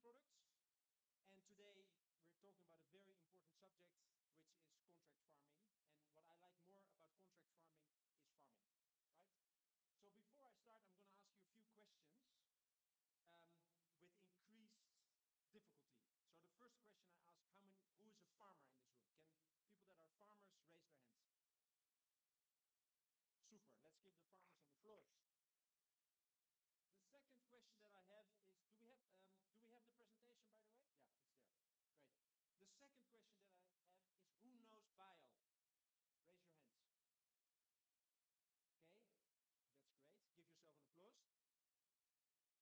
products. And today we're talking about a very important subject, which is contract farming. And what I like more about contract farming is farming, right? So before I start, I'm going to ask you a few questions with increased difficulty. So the first question I ask, who is a farmer in this room? Can people that are farmers raise their hands? Super, let's give the farmers an applause. The second question that I have is, do we have the presentation, by the way? Yeah, it's there. Great. The second question that I have is, who knows bio? Raise your hands. Okay, that's great.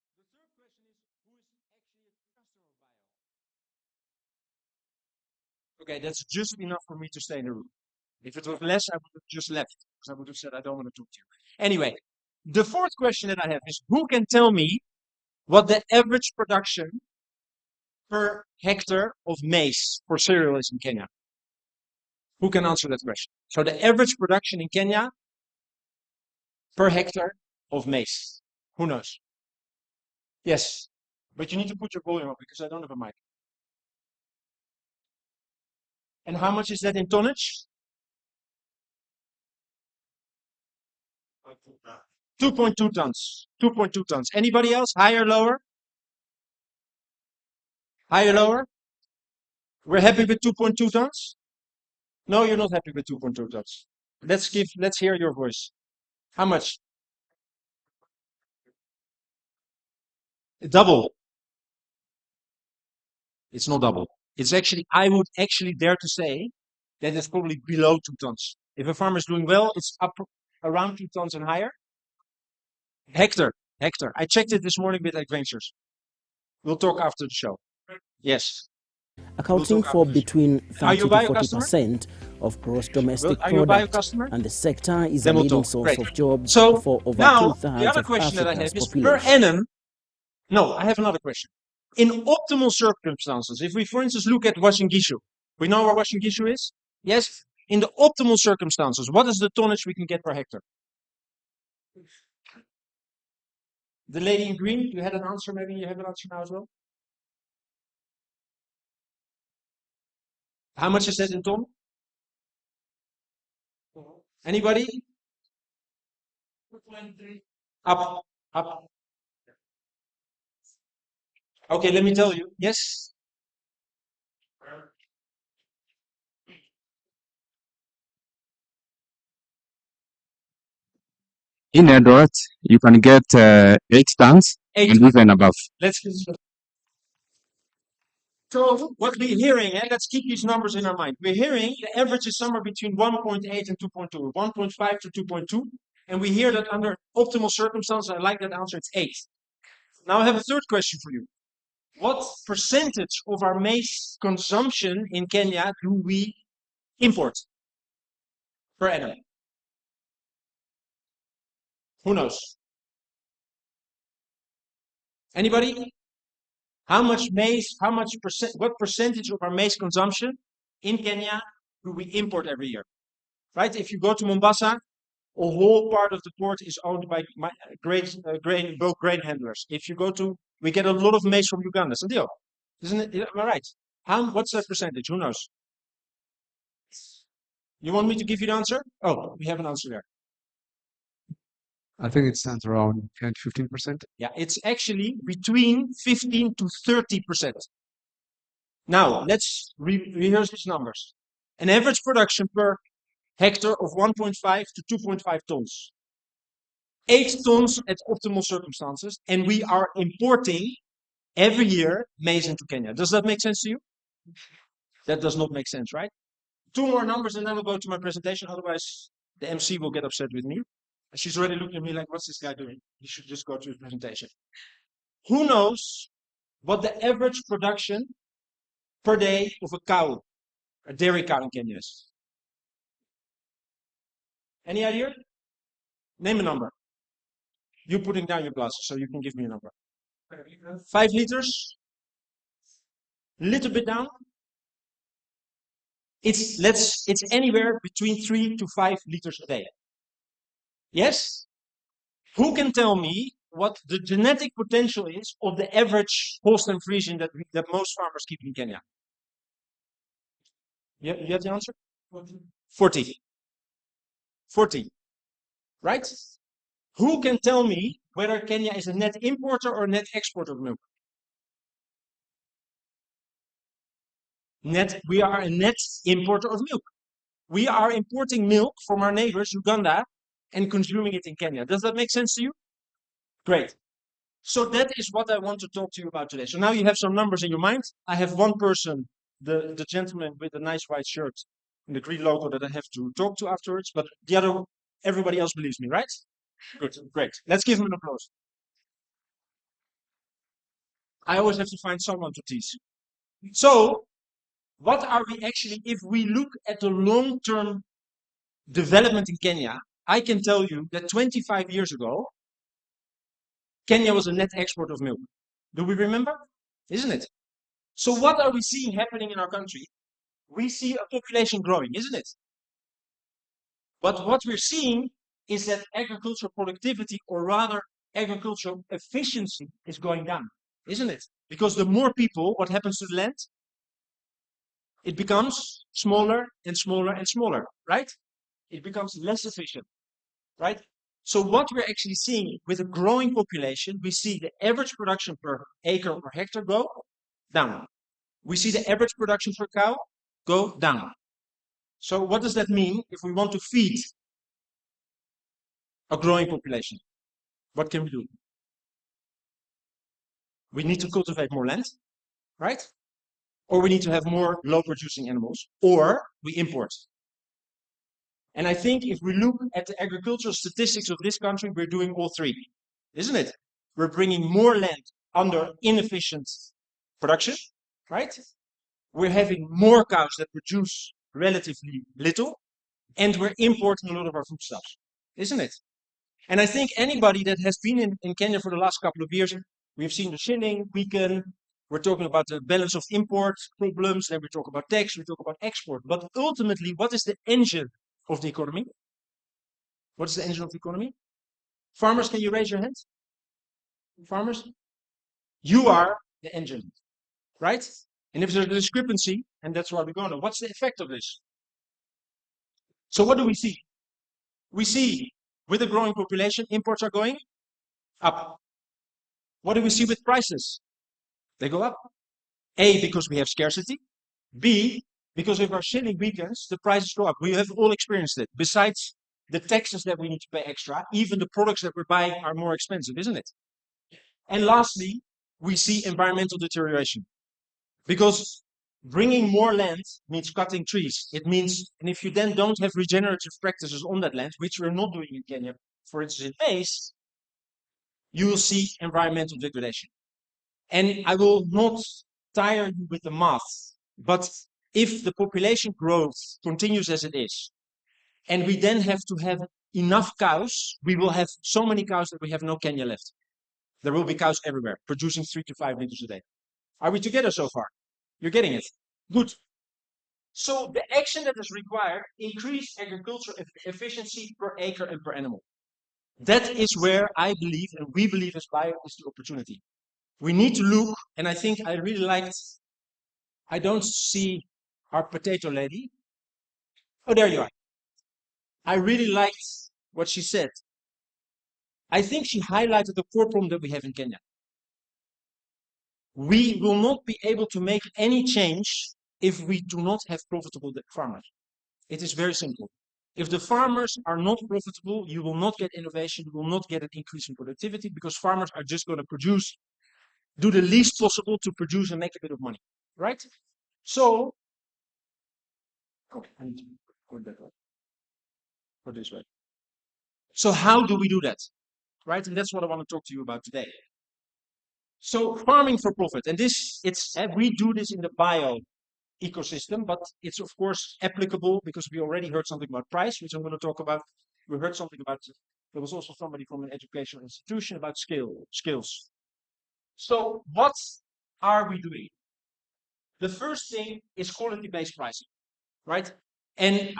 Give yourself an applause. The third question is, who is actually a customer of bio? Okay, that's just enough for me to stay in the room. If it was less, I would have just left, because I would have said, I don't want to talk to you. Anyway, the fourth question that I have is, who can tell me what the average production per hectare of maize for cereal is in Kenya? Who can answer that question? So the average production in Kenya per hectare of maize. Who knows? Yes, but you need to put your volume up because I don't have a mic. And how much is that in tonnage? 2.2 tons. 2.2 tons. Anybody else? Higher, lower? Higher, lower? We're happy with 2.2 tons? No, you're not happy with 2.2 tons. Let's hear your voice. How much? Double. It's not double. It's actually, I would actually dare to say that it's probably below 2 tons. If a farmer is doing well, it's up around 2 tons and higher. Hectare. I checked it this morning with Adventures. We'll talk after the show. Yes. Accounting for between 30 to 40% of gross domestic product, and the sector is a leading source of jobs for over two-thirds of Africa's population. Per annum, no, I have another question. In optimal circumstances, if we, for instance, look at Uasin Gishu, we know where Uasin Gishu is? Yes? In the optimal circumstances, what is the tonnage we can get per hectare? The lady in green, you had an answer, maybe you have an answer now as well? How much is that in ton? Anybody? Up. Okay, let me tell you. Yes? In Eldoret, you can get 8 tons and even above. So what we're hearing, and let's keep these numbers in our mind. We're hearing the average is somewhere between 1.8 and 2.2, 1.5 to 2.2. And we hear that under optimal circumstances, I like that answer, it's 8. Now I have a third question for you. What percentage of our maize consumption in Kenya do we import per annum? Who knows? Anybody? What percentage of our maize consumption in Kenya do we import every year? Right? If you go to Mombasa, a whole part of the port is owned by bulk grain handlers. If you go to, we get a lot of maize from Uganda. Sandio, isn't it? Am I right? What's that percentage? Who knows? You want me to give you the answer? Oh, we have an answer there. I think it stands around 10 to 15%. Yeah, it's actually between 15 to 30%. Now, let's rehearse these numbers. An average production per hectare of 1.5 to 2.5 tons. 8 tons at optimal circumstances, and we are importing every year maize into Kenya. Does that make sense to you? That does not make sense, right? 2 more numbers and then we'll go to my presentation. Otherwise, the MC will get upset with me. She's already looking at me like, what's this guy doing? He should just go to his presentation. Who knows what the average production per day of a cow, a dairy cow in Kenya is? Any idea? Name a number. You're putting down your glasses, so you can give me a number. 5 liters? Little bit down? It's anywhere between 3 to 5 liters a day. Yes? Who can tell me what the genetic potential is of the average Holstein Friesian that most farmers keep in Kenya? You have the answer? 40. 40. Right? Who can tell me whether Kenya is a net importer or a net exporter of milk? We are a net importer of milk. We are importing milk from our neighbors, Uganda, and consuming it in Kenya. Does that make sense to you? Great. So that is what I want to talk to you about today. So now you have some numbers in your mind. I have one person, the gentleman with the nice white shirt and the green logo that I have to talk to afterwards, but the other, everybody else believes me, right? Good, great. Let's give him an applause. I always have to find someone to tease. So, what are we actually, if we look at the long-term development in Kenya, I can tell you that 25 years ago, Kenya was a net export of milk. Do we remember? Isn't it? So what are we seeing happening in our country? We see a population growing, isn't it? But what we're seeing is that agricultural productivity, or rather agricultural efficiency, is going down, isn't it? Because the more people, what happens to the land? It becomes smaller and smaller and smaller, right? It becomes less efficient, right? So what we're actually seeing with a growing population, we see the average production per acre or hectare go down. We see the average production per cow go down. So what does that mean if we want to feed a growing population? What can we do? We need to cultivate more land, right? Or we need to have more low-producing animals, or we import. And I think if we look at the agricultural statistics of this country, we're doing all three, isn't it? We're bringing more land under inefficient production, right? We're having more cows that produce relatively little, and we're importing a lot of our foodstuffs, isn't it? And I think anybody that has been in Kenya for the last couple of years, we've seen the shilling weaken. We're talking about the balance of import problems, then we talk about tax, we talk about export. But ultimately, what is the engine of the economy? What is the engine of the economy? Farmers, can you raise your hands? Farmers? You are the engine, right? And if there's a discrepancy, and that's why we're going to, what's the effect of this? So what do we see? We see with a growing population, imports are going up. What do we see with prices? They go up. A, because we have scarcity. B, because if our shilling weakens, the prices go up. We have all experienced it. Besides the taxes that we need to pay extra, even the products that we're buying are more expensive, isn't it? And lastly, we see environmental deterioration. Because bringing more land means cutting trees. It means, and if you then don't have regenerative practices on that land, which we're not doing in Kenya, for instance, in maize, you will see environmental degradation. And I will not tire you with the math, but if the population growth continues as it is, and we then have to have enough cows, we will have so many cows that we have no Kenya left. There will be cows everywhere, producing 3 to 5 liters a day. Are we together so far? You're getting it? Good. So the action that is required, increase agricultural efficiency per acre and per animal. That is where I believe, and we believe as Bio, is the opportunity. We need to look, and I think I really liked, I don't see our potato lady. Oh, there you are. I really liked what she said. I think she highlighted the core problem that we have in Kenya. We will not be able to make any change if we do not have profitable farmers. It is very simple. If the farmers are not profitable, you will not get innovation, you will not get an increase in productivity, because farmers are just going to produce, do the least possible to produce and make a bit of money, right? So, I need to go that way, or this way. So how do we do that, right? And that's what I want to talk to you about today. So farming for profit, and we do this in the bio ecosystem, but it's of course applicable because we already heard something about price, which I'm going to talk about. We heard something about, there was also somebody from an educational institution about skills. So what are we doing? The first thing is quality-based pricing, right? And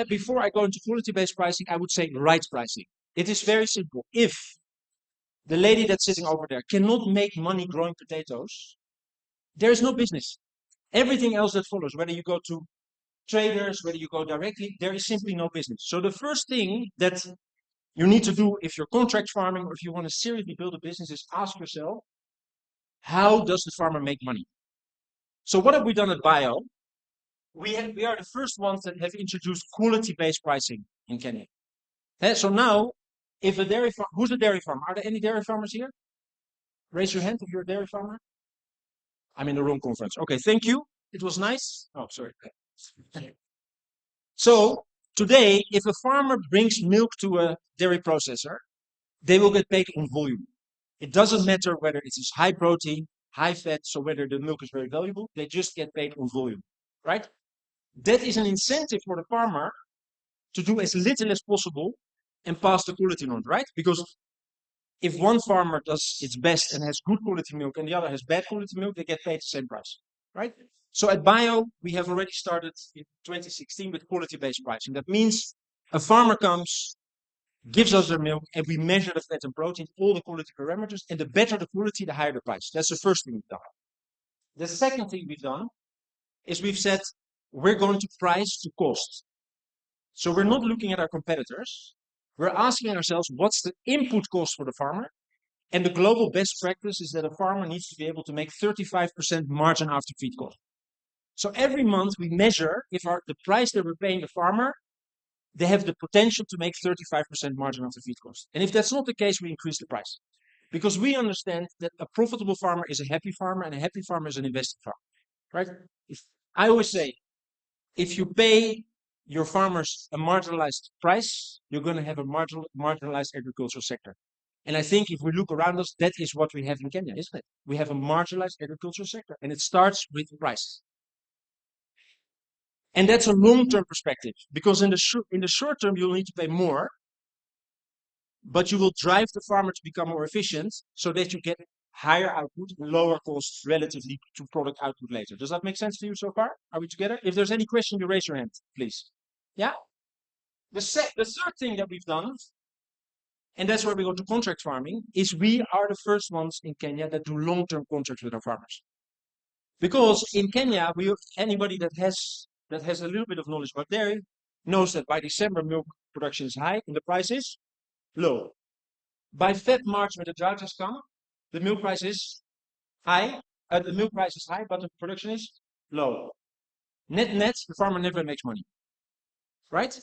before I go into quality-based pricing, I would say right pricing. It is very simple. If the lady that's sitting over there, cannot make money growing potatoes, there is no business. Everything else that follows, whether you go to traders, whether you go directly, there is simply no business. So the first thing that you need to do if you're contract farming or if you want to seriously build a business is ask yourself, how does the farmer make money? So what have we done at Bio? We are the first ones that have introduced quality-based pricing in Kenya. So now, if a dairy farm, who's a dairy farmer? Are there any dairy farmers here? Raise your hand if you're a dairy farmer. I'm in the wrong conference. Okay, thank you. It was nice. Oh, sorry. So today, if a farmer brings milk to a dairy processor, they will get paid on volume. It doesn't matter whether it is high protein, high fat, so whether the milk is very valuable, they just get paid on volume, right? That is an incentive for the farmer to do as little as possible and pass the quality norm, right? Because if one farmer does its best and has good quality milk and the other has bad quality milk, they get paid the same price, right? So at Bio, we have already started in 2016 with quality-based pricing. That means a farmer comes, gives us their milk, and we measure the fat and protein, all the quality parameters, and the better the quality, the higher the price. That's the first thing we've done. The second thing we've done is we've said we're going to price to cost. So we're not looking at our competitors. We're asking ourselves, what's the input cost for the farmer? And the global best practice is that a farmer needs to be able to make 35% margin after feed cost. So every month we measure if the price that we're paying the farmer, they have the potential to make 35% margin after feed cost. And if that's not the case, we increase the price. Because we understand that a profitable farmer is a happy farmer and a happy farmer is an invested farmer, right? I always say, if you pay your farmers a marginalized price, you're going to have a marginalized agricultural sector. And I think if we look around us, that is what we have in Kenya, isn't it? We have a marginalized agricultural sector, and it starts with price. And that's a long-term perspective, because in the short term, you'll need to pay more, but you will drive the farmer to become more efficient so that you get higher output, lower costs relatively to product output later. Does that make sense to you so far? Are we together? If there's any question, you raise your hand, please. Yeah? The third thing that we've done, and that's where we go to contract farming, is we are the first ones in Kenya that do long-term contracts with our farmers. Because in Kenya, anybody that has a little bit of knowledge about dairy knows that by December, milk production is high and the price is low. By Feb, March, when the drought has come, the milk price is high. The milk price is high, but the production is low. Net, the farmer never makes money, right?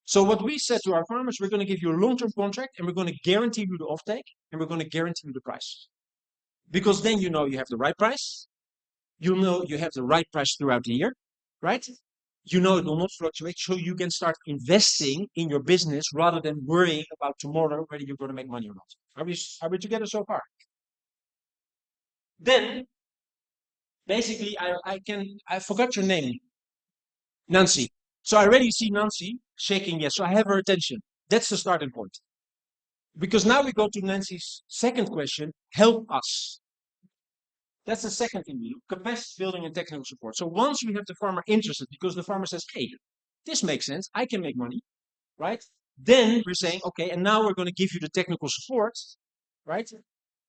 So what we said to our farmers, we're going to give you a long-term contract, and we're going to guarantee you the offtake, and we're going to guarantee you the price. Because then you know you have the right price. You know you have the right price throughout the year, right? You know it will not fluctuate, so you can start investing in your business rather than worrying about tomorrow whether you're going to make money or not. Are we together so far? Then, basically, I forgot your name. Nancy. So I already see Nancy shaking yes, so I have her attention. That's the starting point. Because now we go to Nancy's second question, help us. That's the second thing we do, capacity building and technical support. So once we have the farmer interested, because the farmer says, hey, this makes sense, I can make money, right? Then we're saying, okay, and now we're going to give you the technical support, right?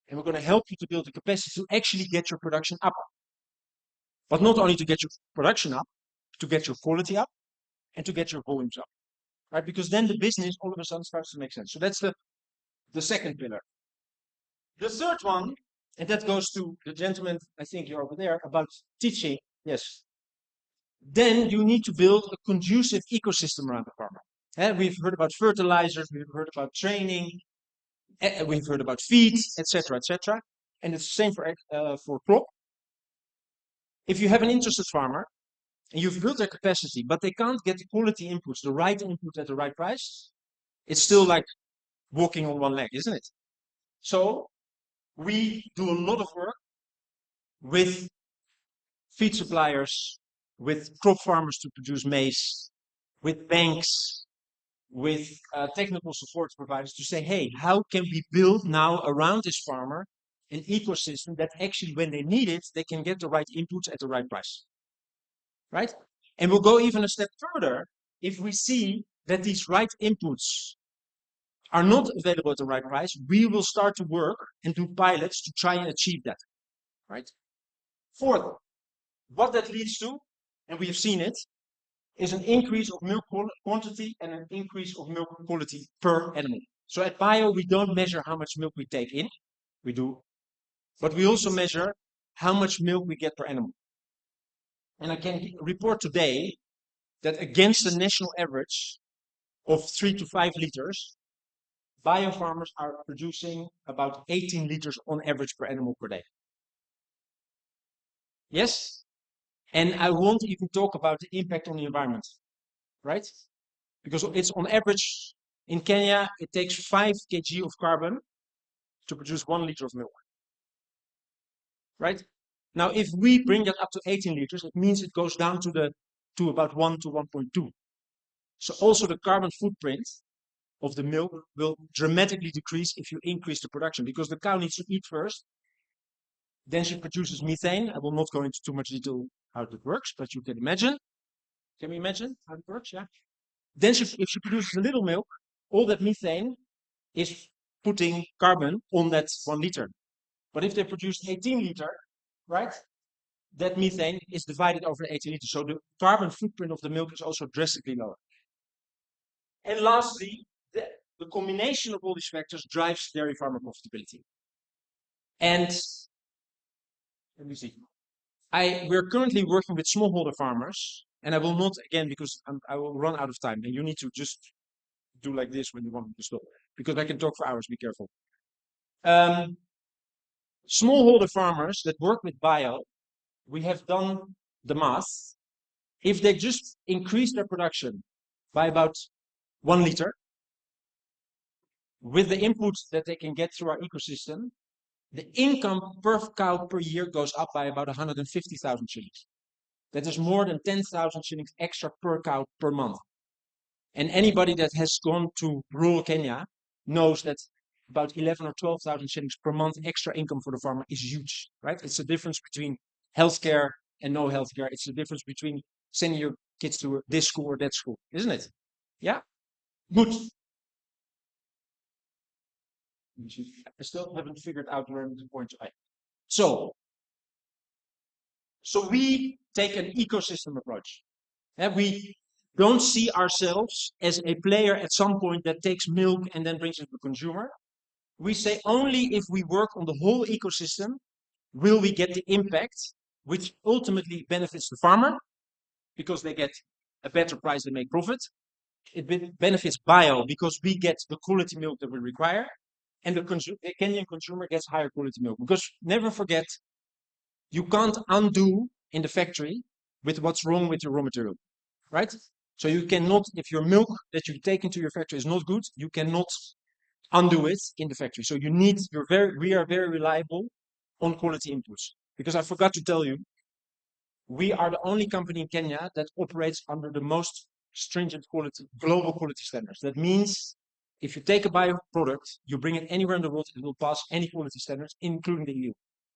And we're going to help you to build the capacity to actually get your production up. But not only to get your production up, to get your quality up, and to get your volumes up, right? Because then the business all of a sudden starts to make sense. So that's the second pillar. The third one, and that goes to the gentleman, I think you're over there, about teaching. Yes. Then you need to build a conducive ecosystem around the farmer. We've heard about fertilizers, we've heard about training, we've heard about feed, etc., etc. And it's the same for crop. If you have an interested farmer and you've built their capacity, but they can't get the quality inputs, the right input at the right price, it's still like walking on one leg, isn't it? So we do a lot of work with feed suppliers, with crop farmers to produce maize, with banks, with technical support providers to say, hey, how can we build now around this farmer an ecosystem that actually, when they need it, they can get the right inputs at the right price, right? And we'll go even a step further if we see that these right inputs are not available at the right price, we will start to work and do pilots to try and achieve that, right? Fourth, what that leads to, and we have seen it, is an increase of milk quantity and an increase of milk quality per animal. So at Bio, we don't measure how much milk we take in, we do, but we also measure how much milk we get per animal. And I can report today that against the national average of 3 to 5 liters, Bio farmers are producing about 18 liters on average per animal per day. Yes? And I won't even talk about the impact on the environment, right? Because it's on average in Kenya, it takes 5 kg of carbon to produce 1 liter of milk, right? Now, if we bring that up to 18 liters, it means it goes down to about 1 to 1.2. So also the carbon footprint of the milk will dramatically decrease if you increase the production, because the cow needs to eat first. Then she produces methane. I will not go into too much detail how it works, but you can imagine. Can we imagine how it works? Yeah. Then if she produces a little milk, all that methane is putting carbon on that 1 liter. But if they produce 18 liter, right, that methane is divided over 18 liters. So the carbon footprint of the milk is also drastically lower. And lastly, the combination of all these factors drives dairy farmer profitability. And let me see. We're currently working with smallholder farmers, and I will not, again, because I will run out of time, and you need to just do like this when you want to stop, because I can talk for hours, be careful. Smallholder farmers that work with Bio, we have done the math. If they just increase their production by about 1 liter, with the inputs that they can get through our ecosystem, the income per cow per year goes up by about 150,000 shillings. That is more than 10,000 shillings extra per cow per month. And anybody that has gone to rural Kenya knows that about 11 or 12,000 shillings per month extra income for the farmer is huge, right? It's the difference between healthcare and no healthcare. It's the difference between sending your kids to this school or that school, isn't it? Yeah? Good. I still haven't figured out where I'm going to end. So we take an ecosystem approach. And we don't see ourselves as a player at some point that takes milk and then brings it to the consumer. We say only if we work on the whole ecosystem will we get the impact which ultimately benefits the farmer because they get a better price, they make profit. It benefits Bio because we get the quality milk that we require, and the Kenyan consumer gets higher quality milk. Because never forget, you can't undo in the factory with what's wrong with your raw material, right? So you cannot, if your milk that you take into your factory is not good, you cannot undo it in the factory. So we are very reliable on quality inputs. Because I forgot to tell you, we are the only company in Kenya that operates under the most stringent global quality standards. That means if you take a bio product, you bring it anywhere in the world, it will pass any quality standards, including the EU.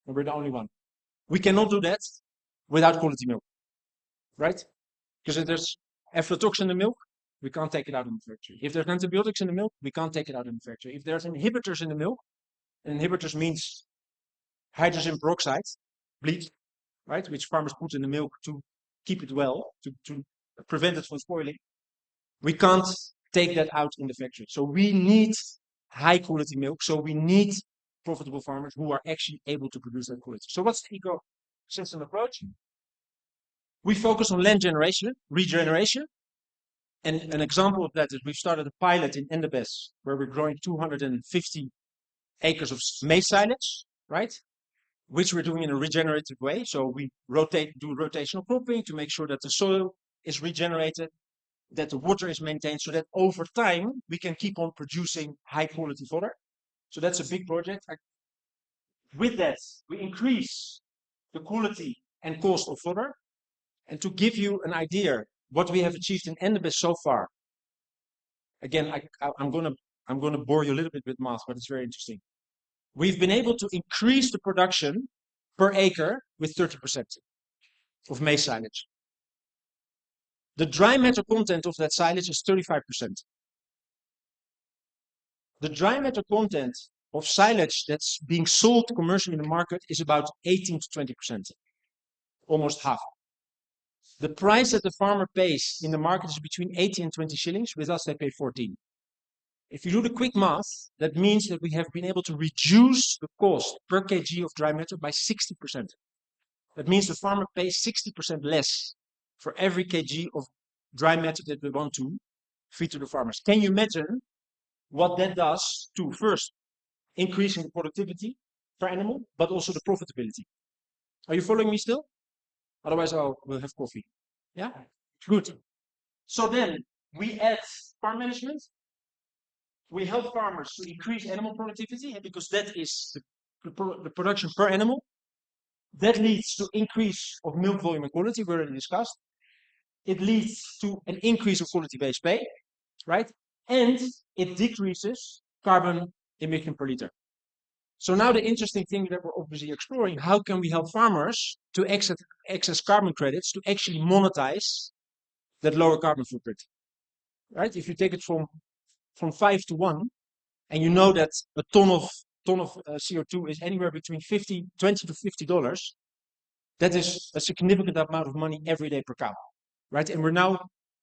And we're the only one. We cannot do that without quality milk, right? Because if there's aflatoxin in the milk, we can't take it out in the factory. If there's antibiotics in the milk, we can't take it out in the factory. If there's inhibitors in the milk, and inhibitors means hydrogen peroxide, bleach, right, which farmers put in the milk to keep it well, to prevent it from spoiling, we can't take that out in the factory. So we need high quality milk. So we need profitable farmers who are actually able to produce that quality. So what's the ecosystem approach? We focus on land regeneration. And an example of that is we've started a pilot in Endebess where we're growing 250 acres of maize silage, right? Which we're doing in a regenerative way. So we do rotational cropping to make sure that the soil is regenerated, that the water is maintained, so that over time we can keep on producing high quality fodder. So that's a big project. With that, we increase the quality and cost of fodder. And to give you an idea what we have achieved in Endebess so far. Again, I'm gonna bore you a little bit with math, but it's very interesting. We've been able to increase the production per acre with 30% of maize silage. The dry matter content of that silage is 35%. The dry matter content of silage that's being sold commercially in the market is about 18 to 20%, almost half. The price that the farmer pays in the market is between 80 and 20 shillings. With us, they pay 14. If you do the quick math, that means that we have been able to reduce the cost per kg of dry matter by 60%. That means the farmer pays 60% less for every kg of dry matter that we want to feed to the farmers. Can you imagine what that does to, first, increasing the productivity per animal, but also the profitability? Are you following me still? Otherwise, we'll have coffee. Yeah? Good. So then we add farm management. We help farmers to increase animal productivity because that is the production per animal. That leads to increase of milk volume and quality, we already discussed. It leads to an increase of quality-based pay, right? And it decreases carbon emission per liter. So now the interesting thing that we're obviously exploring, how can we help farmers to access carbon credits to actually monetize that lower carbon footprint, right? If you take it from 5 to 1, and you know that a ton of CO2 is anywhere between $20 to $50, that is a significant amount of money every day per cow, right? And we're now,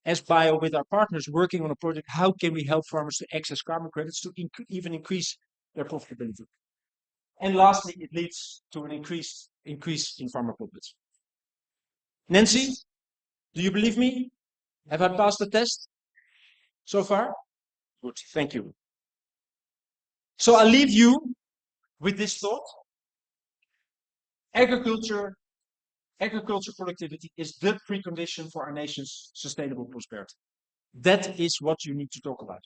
as Bio, with our partners, working on a project. How can we help farmers to access carbon credits to even increase their profitability? And lastly, it leads to an increase in farmer profits. Nancy, do you believe me? Have I passed the test so far? Good, thank you. So I'll leave you with this thought. Agriculture productivity is the precondition for our nation's sustainable prosperity. That is what you need to talk about.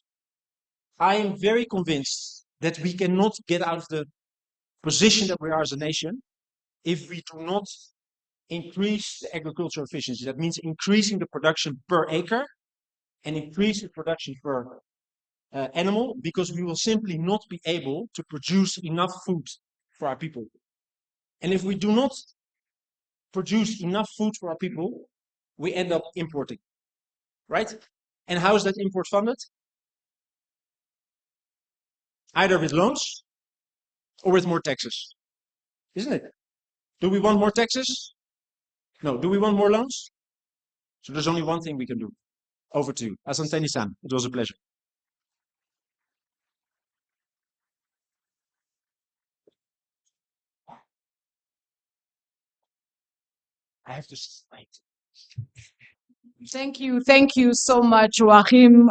I am very convinced that we cannot get out of the position that we are as a nation if we do not increase the agricultural efficiency. That means increasing the production per acre and increase the production per animal, because we will simply not be able to produce enough food for our people. And if we do not produce enough food for our people, we end up importing, right? And how is that import funded? Either with loans or with more taxes, isn't it? Do we want more taxes? No. Do we want more loans? So there's only one thing we can do. Over to you. Asanteni-san, it was a pleasure. I have to wait. Thank you so much, Joachim.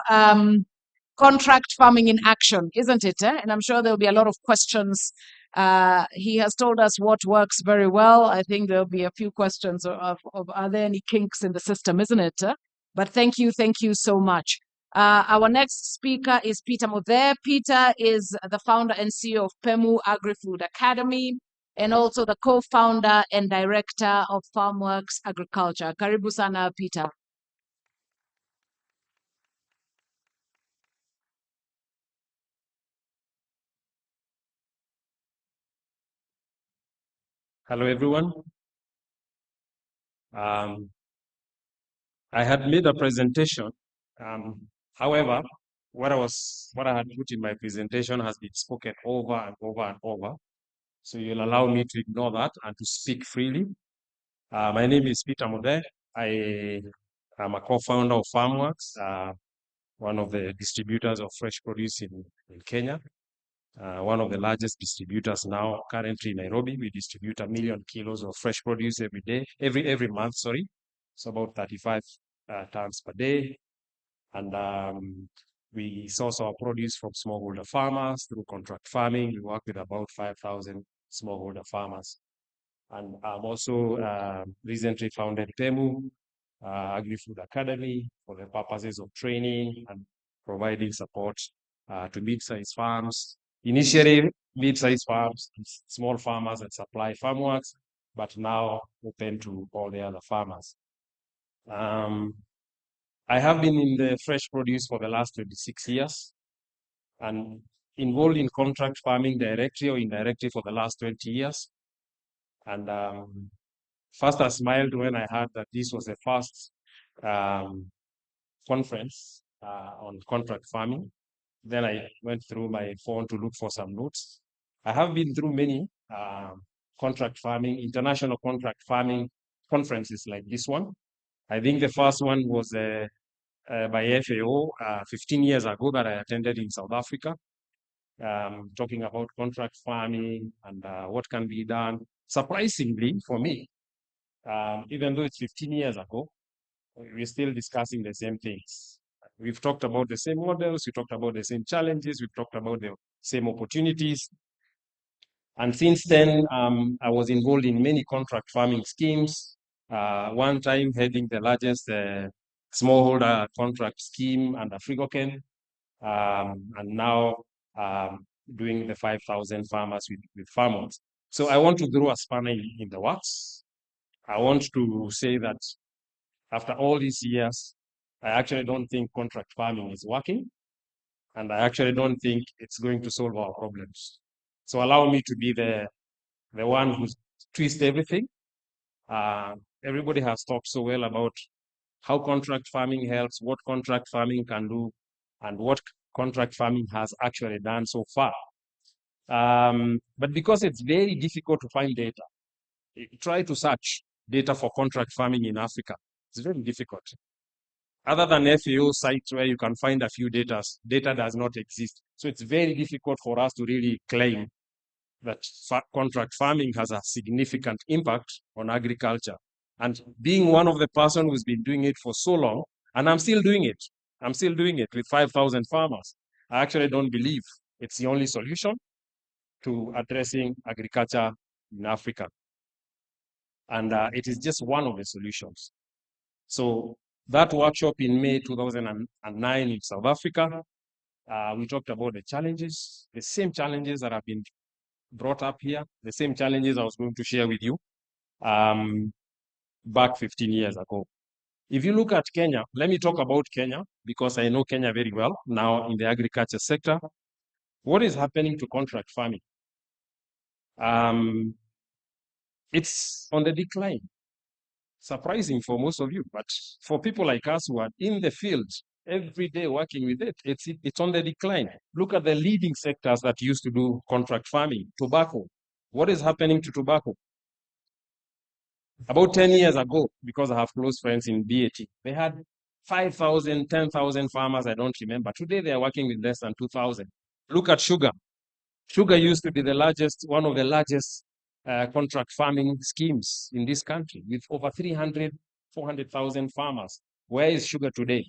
Contract farming in action, isn't it? And I'm sure there'll be a lot of questions. He has told us what works very well. I think there'll be a few questions of are there any kinks in the system, isn't it? But thank you so much. Our next speaker is Peter Muthe. Peter is the founder and CEO of PEMU Agri-Food Academy, and also the co-founder and director of FarmWorks Agriculture. Karibu sana, Peter. Hello, everyone. I had made a presentation. However, what I had put in my presentation has been spoken over and over and over. So you'll allow me to ignore that and to speak freely. My name is Peter Muthe. I am a co-founder of FarmWorks, one of the distributors of fresh produce in Kenya. One of the largest distributors now currently in Nairobi. We distribute 1 million kilos of fresh produce every month, sorry. So about 35 tons per day. And we source our produce from smallholder farmers through contract farming. We work with about 5,000 smallholder farmers. And I've also recently founded PEMU Agri-Food Academy for the purposes of training and providing support to mid-sized farms. Initially, mid-sized farms, small farmers that supply FarmWorks, but now open to all the other farmers. I have been in the fresh produce for the last 26 years and involved in contract farming directly or indirectly for the last 20 years. And first I smiled when I heard that this was the first conference on contract farming. Then I went through my phone to look for some notes. I have been through many contract farming, international contract farming conferences like this one. I think the first one was by FAO 15 years ago that I attended in South Africa, talking about contract farming and what can be done. Surprisingly for me, even though it's 15 years ago, we're still discussing the same things. We've talked about the same models, we talked about the same challenges, we've talked about the same opportunities. And since then, I was involved in many contract farming schemes. One time heading the largest smallholder contract scheme under Frigoken, and now doing the 5,000 farmers with farmers. So I want to throw a spanner in the works. I want to say that after all these years, I actually don't think contract farming is working, and I actually don't think it's going to solve our problems. So allow me to be the one who twists everything. Everybody has talked so well about how contract farming helps, what contract farming can do, and what contract farming has actually done so far. But because it's very difficult to find data, try to search data for contract farming in Africa. It's very difficult. Other than FAO sites where you can find a few data does not exist. So it's very difficult for us to really claim that contract farming has a significant impact on agriculture. And being one of the person who's been doing it for so long, and I'm still doing it. I'm still doing it with 5,000 farmers. I actually don't believe it's the only solution to addressing agriculture in Africa. And it is just one of the solutions. So that workshop in May 2009 in South Africa, we talked about the challenges, the same challenges that have been brought up here, the same challenges I was going to share with you back 15 years ago. If you look at Kenya, let me talk about Kenya because I know Kenya very well now in the agriculture sector. What is happening to contract farming? It's on the decline. Surprising for most of you, but for people like us who are in the field every day working with it, it's on the decline. Look at the leading sectors that used to do contract farming. Tobacco. What is happening to tobacco? About 10 years ago, because I have close friends in BAT, they had 5,000, 10,000 farmers, I don't remember. Today they are working with less than 2,000. Look at sugar. Sugar used to be the largest, one of the largest contract farming schemes in this country with over 300, 400,000 farmers. Where is sugar today?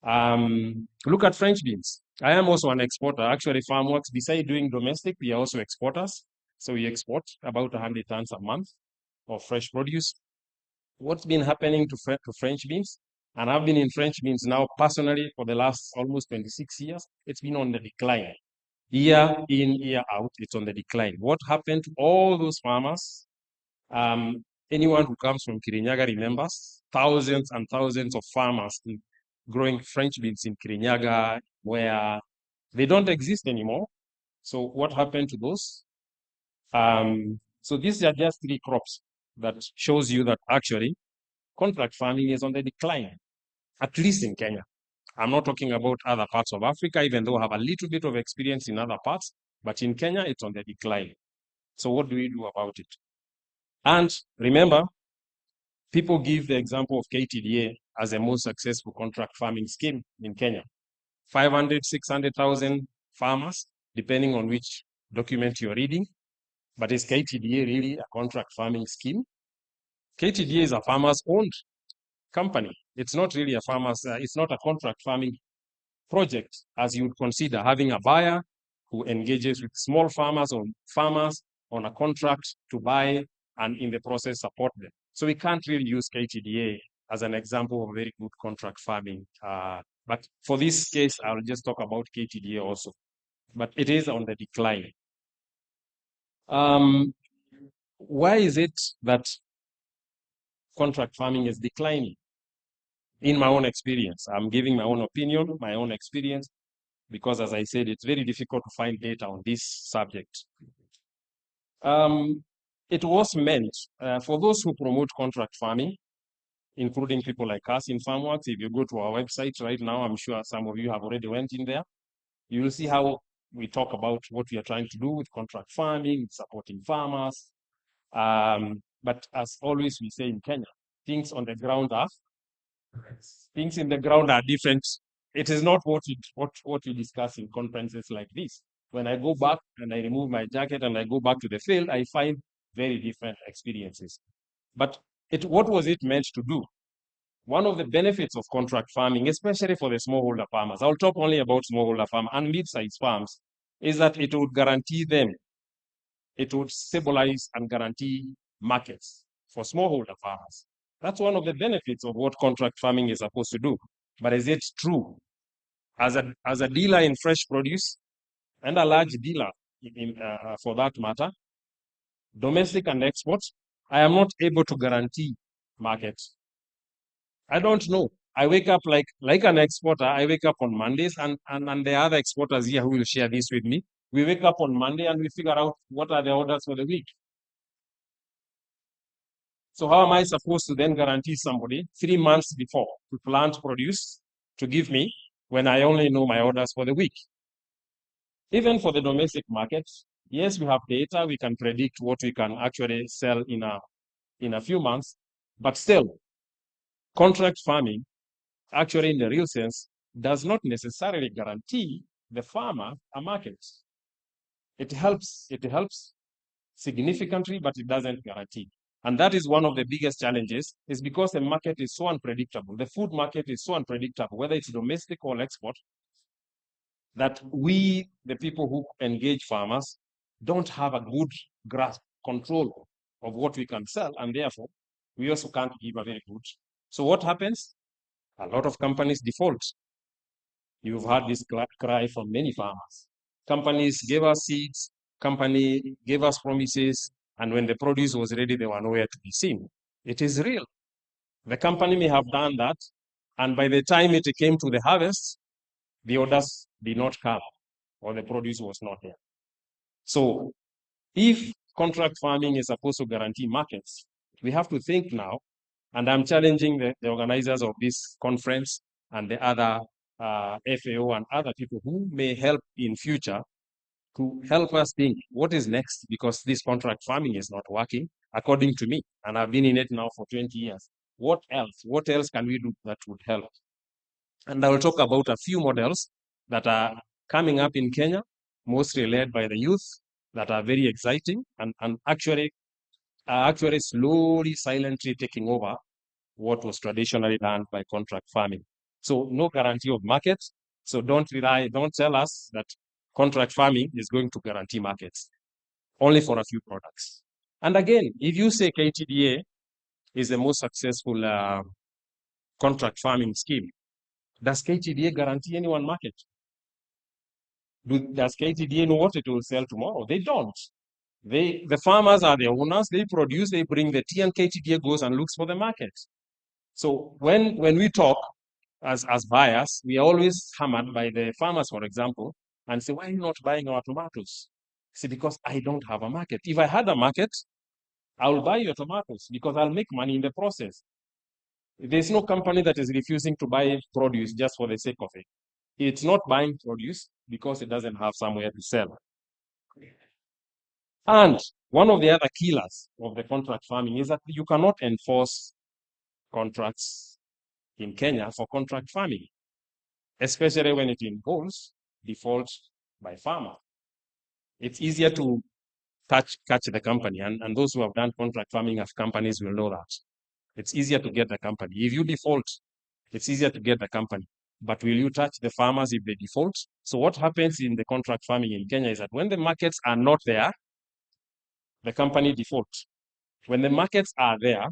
Look at French beans. I am also an exporter. Actually, FarmWorks, besides doing domestic, we are also exporters. So we export about 100 tons a month of fresh produce. What's been happening to French beans? And I've been in French beans now personally for the last almost 26 years. It's been on the decline. Year in, year out, it's on the decline. What happened to all those farmers? Anyone who comes from Kirinyaga remembers thousands and thousands of farmers growing French beans in Kirinyaga where they don't exist anymore. So what happened to those? So these are just 3 crops that shows you that actually contract farming is on the decline, at least in Kenya. I'm not talking about other parts of Africa, even though I have a little bit of experience in other parts, but in Kenya, it's on the decline. So what do we do about it? And remember, people give the example of KTDA as the most successful contract farming scheme in Kenya. 500, 600,000 farmers, depending on which document you're reading. But is KTDA really a contract farming scheme? KTDA is a farmers-owned company. It's not really a it's not a contract farming project as you would consider having a buyer who engages with small farmers or farmers on a contract to buy and in the process support them. So we can't really use KTDA as an example of very good contract farming. But for this case, I'll just talk about KTDA also. But it is on the decline. Why is it that contract farming is declining? In my own experience, I'm giving my own opinion, my own experience, because as I said, it's very difficult to find data on this subject. It was meant for those who promote contract farming, including people like us in FarmWorks. If you go to our website right now, I'm sure some of you have already went in there. You will see how we talk about what we are trying to do with contract farming, supporting farmers. But as always we say in Kenya, things on the ground are things in the ground are different. It is not what you discuss in conferences like this. When I go back and I remove my jacket and I go back to the field, I find very different experiences. But what was it meant to do? One of the benefits of contract farming, especially for the smallholder farmers, I'll talk only about smallholder farm and mid-sized farms, is that it would guarantee them, it would stabilize and guarantee markets for smallholder farmers. That's one of the benefits of what contract farming is supposed to do. But is it true? As a dealer in fresh produce and a large dealer for that matter, domestic and export, I am not able to guarantee markets. I don't know. I wake up like an exporter. I wake up on Mondays, and the other exporters here who will share this with me. We wake up on Monday and we figure out what are the orders for the week. So how am I supposed to then guarantee somebody 3 months before to plant produce to give me when I only know my orders for the week? Even for the domestic market, yes, we have data. We can predict what we can actually sell in a few months, but still, contract farming, actually in the real sense, does not necessarily guarantee the farmer a market. It helps significantly, but it doesn't guarantee. And that is one of the biggest challenges, is because the market is so unpredictable. The food market is so unpredictable, whether it's domestic or export, that we, the people who engage farmers, don't have a good grasp, control of what we can sell, and therefore, we also can't give a very good. So what happens? A lot of companies default. You've heard this cry from many farmers. Companies gave us seeds, company gave us promises, and when the produce was ready, they were nowhere to be seen. It is real. The company may have done that, and by the time it came to the harvest, the orders did not come, or the produce was not there. So if contract farming is supposed to guarantee markets, we have to think now, and I'm challenging the organizers of this conference and the other FAO and other people who may help in future to help us think what is next, because this contract farming is not working according to me, and I've been in it now for 20 years. What else can we do that would help? And I will talk about a few models that are coming up in Kenya, mostly led by the youth, that are very exciting and actually slowly, silently taking over what was traditionally done by contract farming. So no guarantee of market. So don't tell us that contract farming is going to guarantee markets, only for a few products. And again, if you say KTDA is the most successful contract farming scheme, does KTDA guarantee anyone market? Does KTDA know what it will sell tomorrow? They don't. The farmers are the owners. They produce, they bring the tea, and KTDA goes and looks for the market. So when we talk as buyers, we are always hammered by the farmers, for example, and say, why are you not buying our tomatoes? See, because I don't have a market. If I had a market, I will buy your tomatoes because I'll make money in the process. There's no company that is refusing to buy produce just for the sake of it. It's not buying produce because it doesn't have somewhere to sell. And one of the other killers of the contract farming is that you cannot enforce contracts in Kenya for contract farming, especially when it involves default by farmer. It's easier to catch the company, and those who have done contract farming as companies will know that. It's easier to get the company. If you default, it's easier to get the company. But will you touch the farmers if they default? So what happens in the contract farming in Kenya is that when the markets are not there, the company defaults. When the markets are there,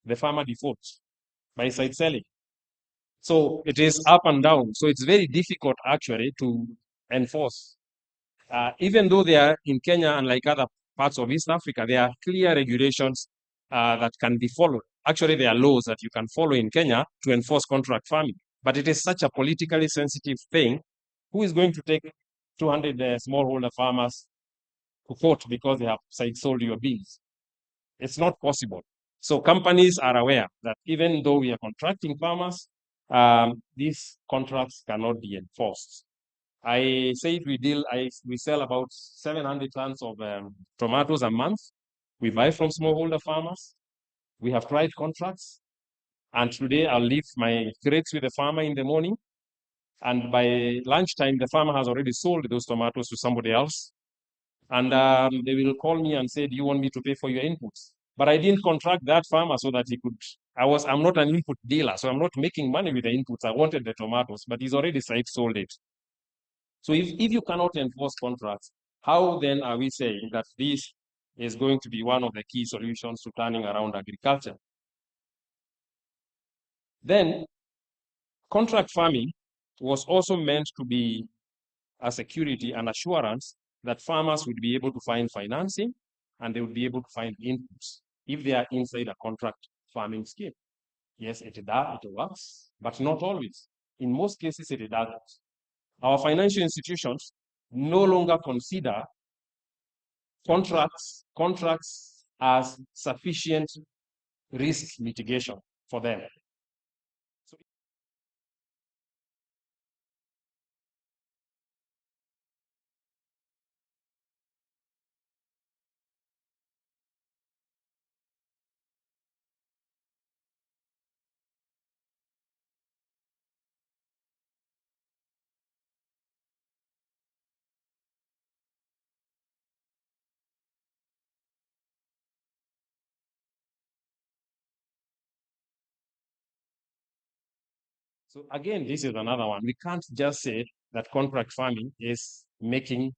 the farmer defaults by side selling. So it is up and down. So it's very difficult actually to enforce. Even though they are in Kenya and like other parts of East Africa, there are clear regulations that can be followed. Actually, there are laws that you can follow in Kenya to enforce contract farming. But it is such a politically sensitive thing. Who is going to take 200 smallholder farmers to court because they have sold your beans? It's not possible. So companies are aware that even though we are contracting farmers, these contracts cannot be enforced. I said we sell about 700 tons of tomatoes a month. We buy from smallholder farmers. We have tried contracts. And today I'll leave my crates with the farmer in the morning. And by lunchtime, the farmer has already sold those tomatoes to somebody else. And they will call me and say, do you want me to pay for your inputs? But I didn't contract that farmer so that he could, I'm not an input dealer, so I'm not making money with the inputs. I wanted the tomatoes, but he's already sold it. So if you cannot enforce contracts, how then are we saying that this is going to be one of the key solutions to turning around agriculture? Then contract farming was also meant to be a security and assurance that farmers would be able to find financing and they would be able to find inputs if they are inside a contract farming scheme. Yes, it works, but not always. In most cases, it doesn't. Our financial institutions no longer consider contracts as sufficient risk mitigation for them. So again, this is another one. We can't just say that contract farming is making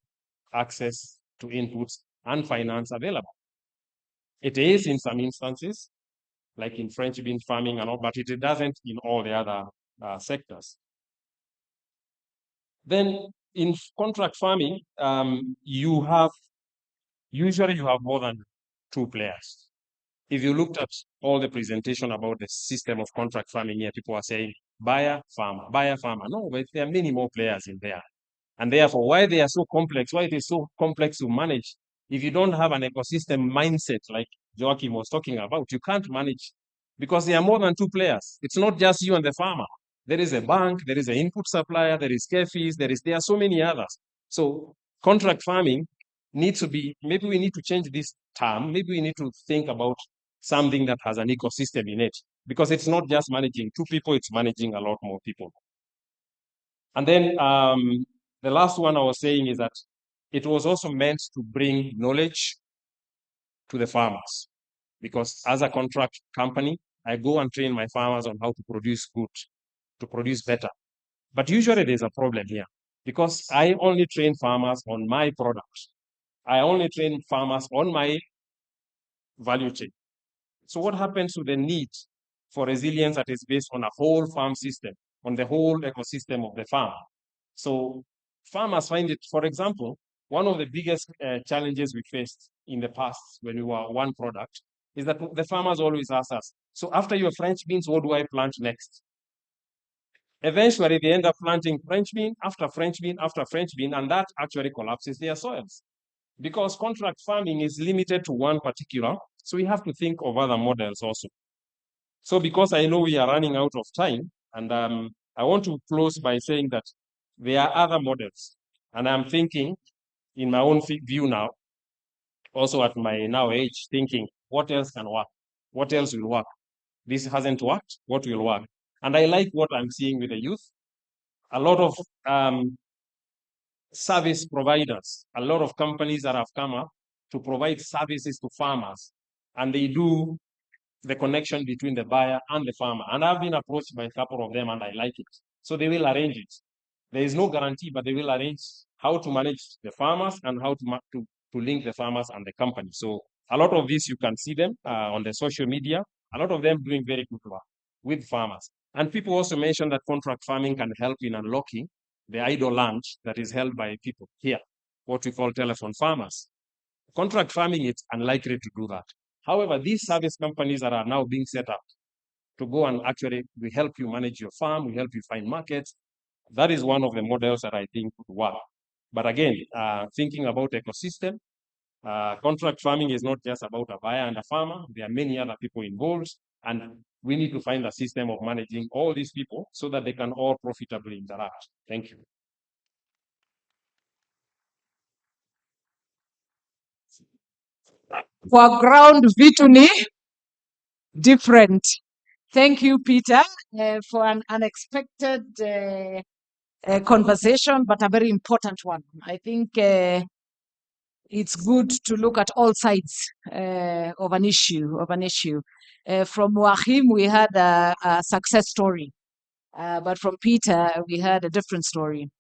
access to inputs and finance available. It is in some instances, like in French bean farming and all, but it doesn't in all the other sectors. Then in contract farming, usually you have more than two players. If you looked at all the presentation about the system of contract farming here, people are saying buyer, farmer, buyer, farmer. No, but there are many more players in there. And therefore, why they are so complex, why it is so complex to manage, if you don't have an ecosystem mindset like Joachim was talking about, you can't manage because there are more than two players. It's not just you and the farmer. There is a bank, there is an input supplier, there is care fees, there are so many others. So contract farming needs to be, maybe we need to change this term. Maybe we need to think about something that has an ecosystem in it, because it's not just managing two people, it's managing a lot more people. And then the last one I was saying is that it was also meant to bring knowledge to the farmers, because as a contract company, I go and train my farmers on how to produce good, to produce better. But usually there's a problem here, because I only train farmers on my product. I only train farmers on my value chain. So what happens to the need for resilience that is based on a whole farm system, on the whole ecosystem of the farm? So farmers find it, for example, one of the biggest challenges we faced in the past when we were one product is that the farmers always ask us, so after your French beans, what do I plant next? Eventually, they end up planting French bean after French bean after French bean, and that actually collapses their soils. Because contract farming is limited to one particular, so we have to think of other models also. So because I know we are running out of time, and I want to close by saying that there are other models. And I'm thinking in my own view now, also at my now age, thinking, what else can work? What else will work? This hasn't worked, what will work? And I like what I'm seeing with the youth. A lot of service providers, a lot of companies that have come up to provide services to farmers, and they do the connection between the buyer and the farmer. And I've been approached by a couple of them and I like it. So they will arrange it. There is no guarantee, but they will arrange how to manage the farmers and how to link the farmers and the company. So a lot of this, you can see them on the social media, a lot of them doing very good work with farmers. And people also mentioned that contract farming can help in unlocking the idle land that is held by people here, what we call telephone farmers. Contract farming, it's unlikely to do that. However, these service companies that are now being set up to go and actually, we help you manage your farm, we help you find markets. That is one of the models that I think would work. But again, thinking about ecosystem, contract farming is not just about a buyer and a farmer. There are many other people involved, and we need to find a system of managing all these people so that they can all profitably interact. Thank you. Kwa ground vitu ni different. Thank you, Peter, for an unexpected conversation, but a very important one. I think it's good to look at all sides of an issue. From Joachim, we had a success story, but from Peter, we had a different story.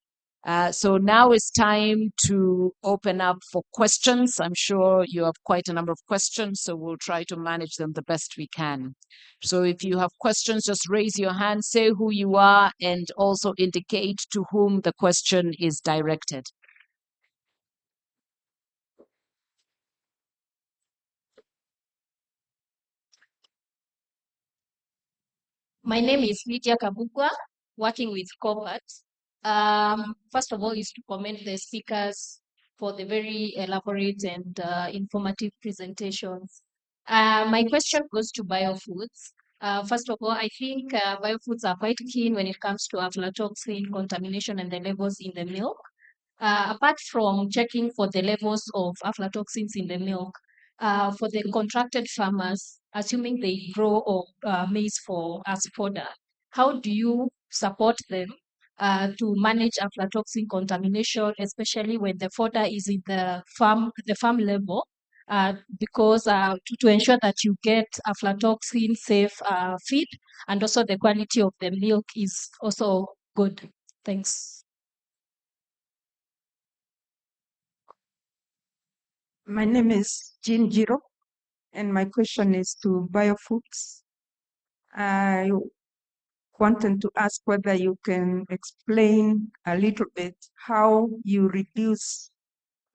So now it's time to open up for questions. I'm sure you have quite a number of questions, so we'll try to manage them the best we can. So if you have questions, just raise your hand, say who you are, and also indicate to whom the question is directed. My name is Lydia Kabukwa, working with COPAT. First of all, is to commend the speakers for the very elaborate and informative presentations. My question goes to biofoods. First of all, I think biofoods are quite keen when it comes to aflatoxin contamination and the levels in the milk. Apart from checking for the levels of aflatoxins in the milk, for the contracted farmers, assuming they grow maize as fodder, how do you support them to manage aflatoxin contamination, especially when the fodder is in the farm level, because to ensure that you get aflatoxin safe feed, and also the quality of the milk is also good. Thanks. My name is Jean Giro, and my question is to Biofoods. I wanted to ask whether you can explain a little bit how you reduce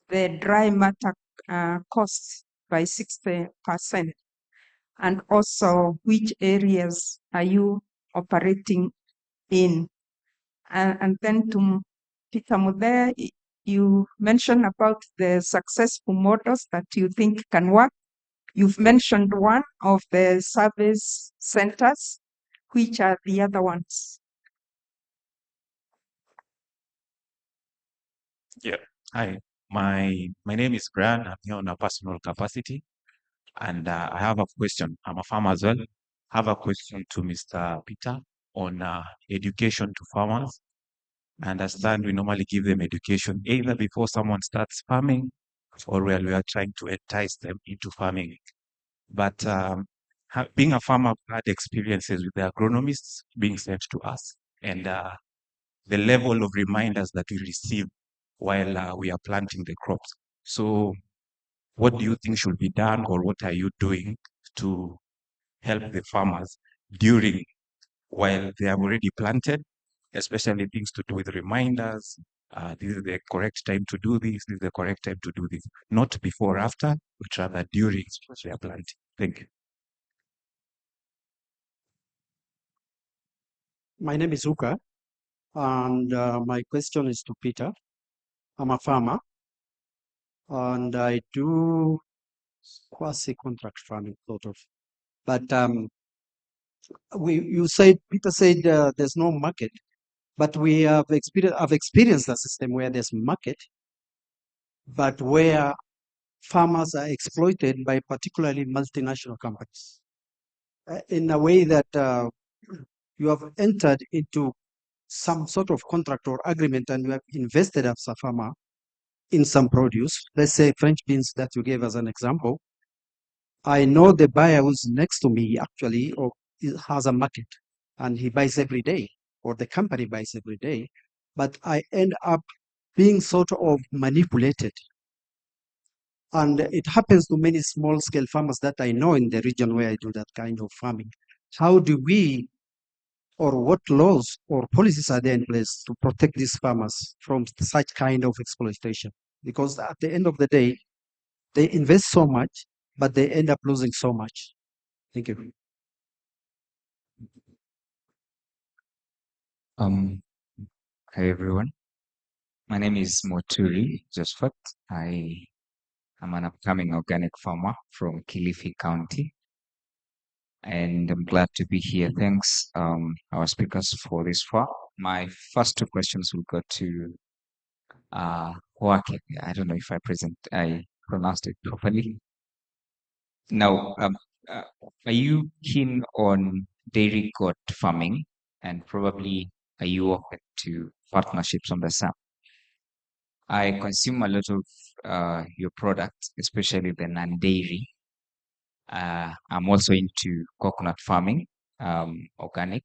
the dry matter costs by 60%, and also which areas are you operating in? And then to Peter Muthee, you mentioned about the successful models that you think can work. You've mentioned one of the service centers. Which are the other ones? Yeah. Hi. My name is Brian. I'm here on a personal capacity, and I have a question. I'm a farmer as well. I have a question to Mr. Peter on education to farmers. I understand we normally give them education either before someone starts farming or while we are trying to entice them into farming. But being a farmer, I've had experiences with the agronomists being sent to us, and the level of reminders that we receive while we are planting the crops. So what do you think should be done, or what are you doing to help the farmers during while they have already planted, especially things to do with reminders? This is the correct time to do this. This is the correct time to do this. Not before or after, but rather during they are planting. Thank you. My name is Uka, and my question is to Peter. I'm a farmer, and I do quasi-contract farming, sort of. But Peter said there's no market, but I've experienced a system where there's market, but where farmers are exploited by particularly multinational companies in a way that you have entered into some sort of contract or agreement, and you have invested as a farmer in some produce. Let's say French beans that you gave as an example. I know the buyer who's next to me actually or has a market, and he buys every day, or the company buys every day, but I end up being sort of manipulated. And it happens to many small-scale farmers that I know in the region where I do that kind of farming. How do we, or what laws or policies are there in place to protect these farmers from such kind of exploitation? Because at the end of the day, they invest so much, but they end up losing so much. Thank you. Hi everyone. My name is Moturi Josephat. I am an upcoming organic farmer from Kilifi County, and I'm glad to be here. Thanks, our speakers for this far. My first two questions will go to Joachim. I don't know if I pronounced it properly. Now, are you keen on dairy goat farming, and probably are you open to partnerships on the same? I consume a lot of your products, especially the non-dairy. I'm also into coconut farming, organic.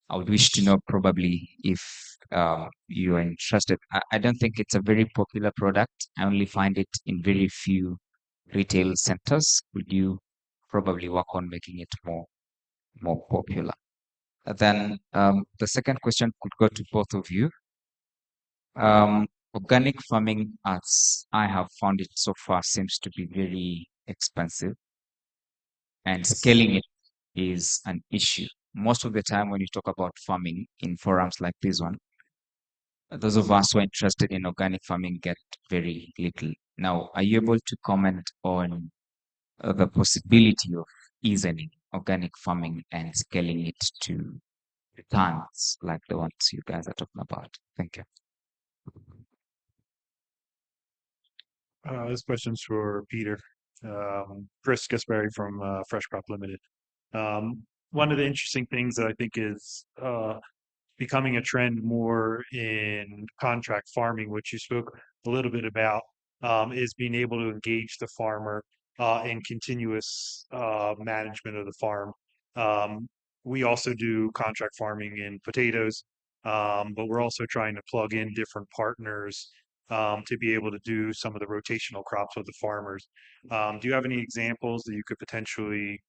I would wish to know probably if you are interested. I don't think it's a very popular product. I only find it in very few retail centers. Would you probably work on making it more popular? Then the second question could go to both of you. Organic farming, as I have found it so far, seems to be very expensive, and scaling it is an issue. Most of the time, when you talk about farming in forums like this one, those of us who are interested in organic farming get very little. Now, are you able to comment on the possibility of easing organic farming and scaling it to returns like the ones you guys are talking about? Thank you. This question's for Peter. Chris Gaspari from Fresh Crop Limited. One of the interesting things that I think is becoming a trend more in contract farming, which you spoke a little bit about, is being able to engage the farmer in continuous management of the farm. We also do contract farming in potatoes, but we're also trying to plug in different partners to be able to do some of the rotational crops with the farmers. Do you have any examples that you could potentially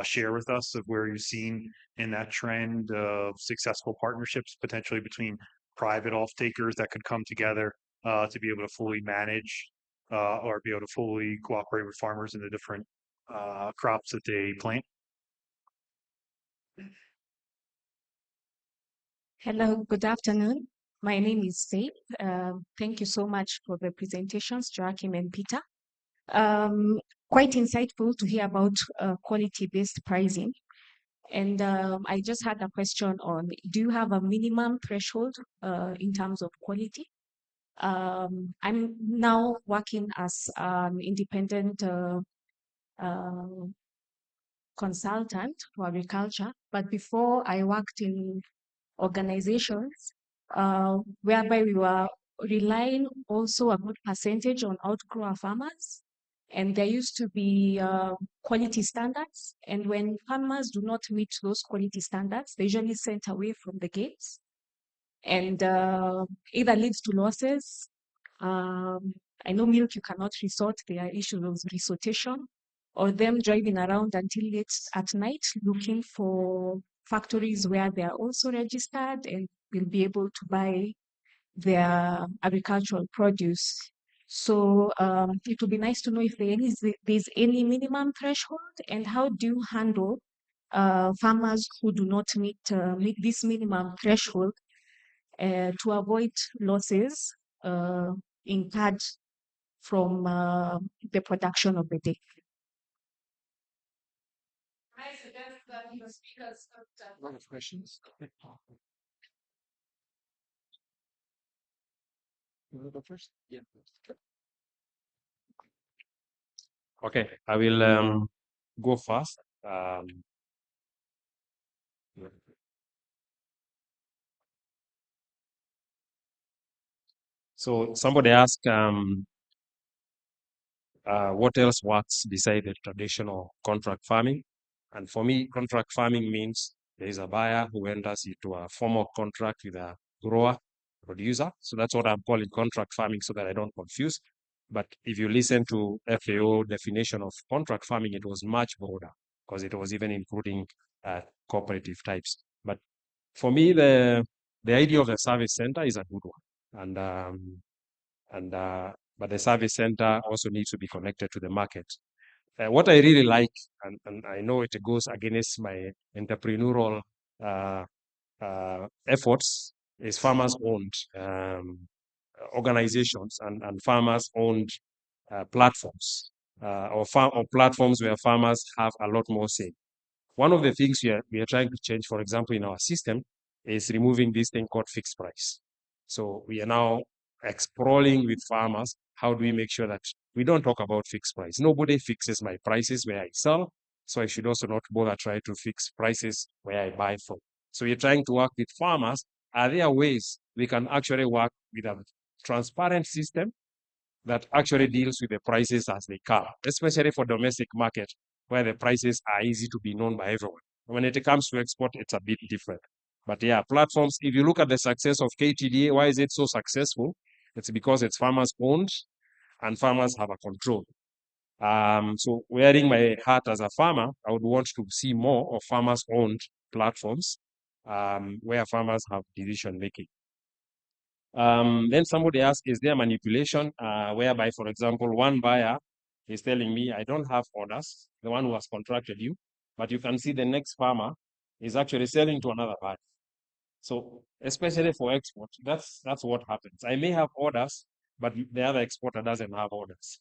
share with us of where you've seen in that trend of successful partnerships, potentially between private off-takers that could come together to be able to fully manage or be able to fully cooperate with farmers in the different crops that they plant? Hello, good afternoon. My name is Faith. Thank you so much for the presentations, Joachim and Peter. Quite insightful to hear about quality-based pricing. And I just had a question on, do you have a minimum threshold in terms of quality? I'm now working as an independent consultant for agriculture, but before I worked in organizations whereby we were relying also a good percentage on outgrower farmers. And there used to be quality standards. And when farmers do not meet those quality standards, they usually sent away from the gates and either leads to losses. I know milk you cannot resort. There are issues of resortation, or them driving around until late at night looking for factories where they are also registered and will be able to buy their agricultural produce. So it would be nice to know if there's any minimum threshold, and how do you handle farmers who do not meet this minimum threshold to avoid losses incurred from the production of the day. I suggest that the speakers a lot of questions. You want to go first? Yeah. Okay, I will go first. So somebody asked, what else works beside the traditional contract farming? And for me, contract farming means there is a buyer who enters into a formal contract with a grower, producer. So that's what I'm calling contract farming so that I don't confuse. But if you listen to FAO definition of contract farming, it was much broader because it was even including cooperative types. But for me, the idea of the service center is a good one. But the service center also needs to be connected to the market. What I really like, and I know it goes against my entrepreneurial efforts, is farmers-owned organizations and farmers-owned platforms or platforms where farmers have a lot more say. One of the things we are trying to change, for example, in our system, is removing this thing called fixed price. So we are now exploring with farmers, how do we make sure that we don't talk about fixed price. Nobody fixes my prices where I sell, so I should also not bother trying to fix prices where I buy from. So we're trying to work with farmers. Are there ways we can actually work with a transparent system that actually deals with the prices as they come, especially for domestic market, where the prices are easy to be known by everyone. When it comes to export, it's a bit different. But yeah, platforms, if you look at the success of KTDA, why is it so successful? It's because it's farmers owned and farmers have a control. So wearing my hat as a farmer, I would want to see more of farmers owned platforms where farmers have decision making. Then somebody asked, is there manipulation whereby, for example, one buyer is telling me, I don't have orders, the one who has contracted you, but you can see the next farmer is actually selling to another buyer. So especially for export, that's what happens. I may have orders, but the other exporter doesn't have orders.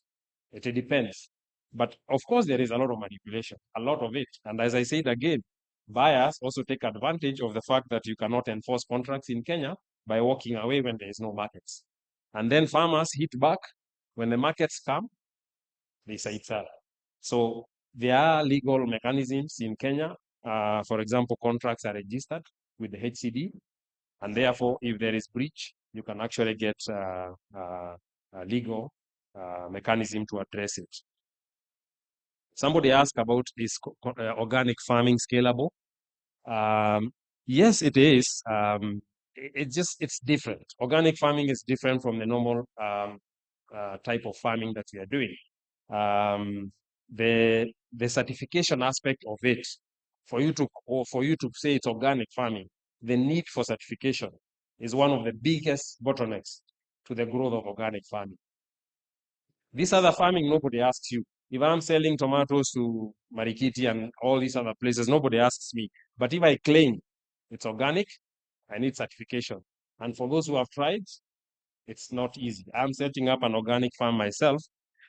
It depends. But of course, there is a lot of manipulation, a lot of it. And as I said again, buyers also take advantage of the fact that you cannot enforce contracts in Kenya by walking away when there is no markets. And then farmers hit back. When the markets come, they say sell. So there are legal mechanisms in Kenya. For example, contracts are registered with the HCD. And therefore, if there is breach, you can actually get a legal mechanism to address it. Somebody asked about is organic farming scalable? Yes, it is. It's different. Organic farming is different from the normal type of farming that we are doing. The certification aspect of it, for you to say it's organic farming, the need for certification is one of the biggest bottlenecks to the growth of organic farming. This other farming, nobody asks you. If I'm selling tomatoes to Marikiti and all these other places, nobody asks me. But if I claim it's organic, I need certification. And for those who have tried, it's not easy. I'm setting up an organic farm myself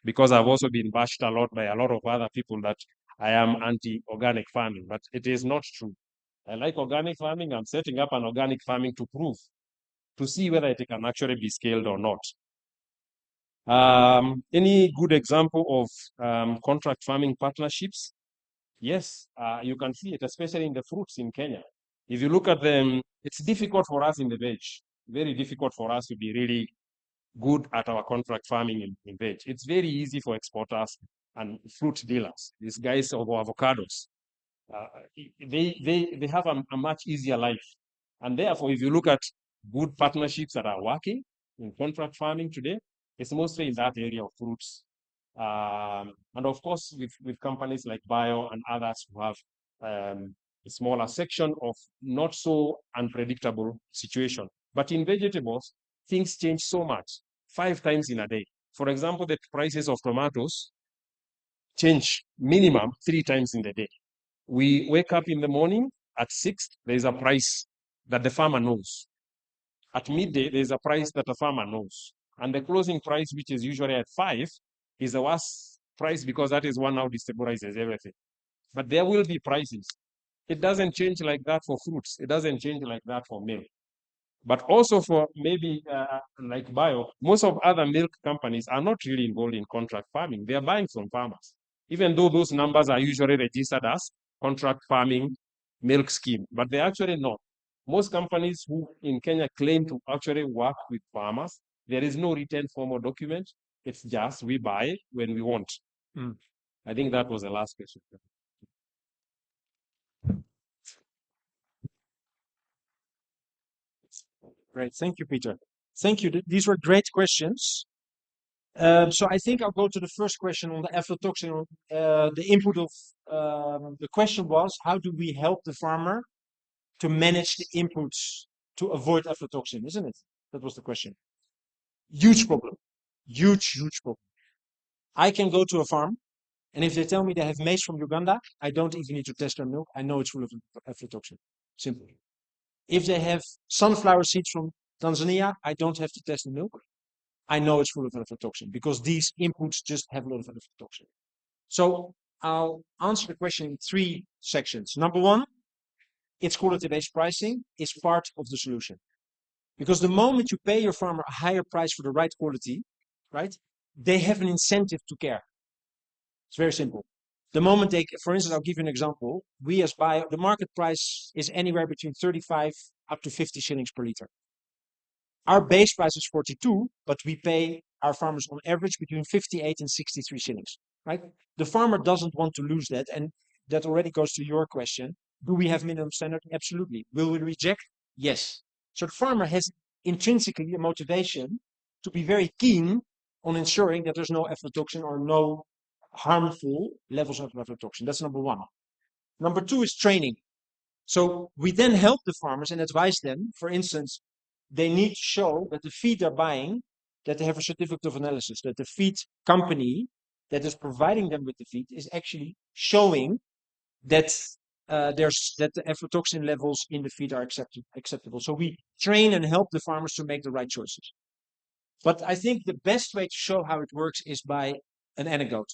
because I've also been bashed a lot by a lot of other people that I am anti-organic farming, but it is not true. I like organic farming. I'm setting up an organic farming to prove, to see whether it can actually be scaled or not. Any good example of contract farming partnerships? Yes, you can see it, especially in the fruits in Kenya. If you look at them, it's difficult for us in the veg, very difficult for us to be really good at our contract farming in veg. It's very easy for exporters and fruit dealers, these guys of avocados. They have a much easier life. And therefore, if you look at good partnerships that are working in contract farming today, it's mostly in that area of fruits. And of course, with companies like Bio and others who have a smaller section of not so unpredictable situation. But in vegetables, things change so much, 5 times in a day. For example, the prices of tomatoes change minimum 3 times in the day. We wake up in the morning at 6, there is a price that the farmer knows. At midday, there is a price that the farmer knows. And the closing price, which is usually at 5, is the worst price because that is one now destabilizes everything. But there will be prices. It doesn't change like that for fruits. It doesn't change like that for milk. But also for maybe like Bio, most of other milk companies are not really involved in contract farming. They are buying from farmers, even though those numbers are usually registered as contract farming milk scheme, but they're actually not. Most companies who in Kenya claim to actually work with farmers, there is no written formal document. It's just we buy when we want. I think that was the last question. Great. Thank you, Peter. Thank you. These were great questions. So I think I'll go to the first question on the aflatoxin. The input of the question was, how do we help the farmer to manage the inputs to avoid aflatoxin, isn't it? That was the question. Huge problem. Huge problem. I can go to a farm, and if they tell me they have maize from Uganda, I don't even need to test their milk. I know it's full of aflatoxin. Simple. If they have sunflower seeds from Tanzania, I don't have to test the milk. I know it's full of aflatoxin because these inputs just have a lot of aflatoxin. So I'll answer the question in 3 sections. Number 1, it's quality-based pricing is part of the solution. Because the moment you pay your farmer a higher price for the right quality, right, they have an incentive to care. It's very simple. The moment they, for instance, I'll give you an example. We as Bio, the market price is anywhere between 35 up to 50 shillings per liter. Our base price is 42, but we pay our farmers on average between 58 and 63 shillings, right? The farmer doesn't want to lose that. And that already goes to your question. Do we have minimum standard? Absolutely. Will we reject? Yes. So the farmer has intrinsically a motivation to be very keen on ensuring that there's no aflatoxin or no harmful levels of aflatoxin. That's number one. Number two is training. So we then help the farmers and advise them. For instance, they need to show that the feed they're buying, that they have a certificate of analysis, that the feed company that is providing them with the feed is actually showing that that the aflatoxin levels in the feed are acceptable. So we train and help the farmers to make the right choices. But I think the best way to show how it works is by an anecdote.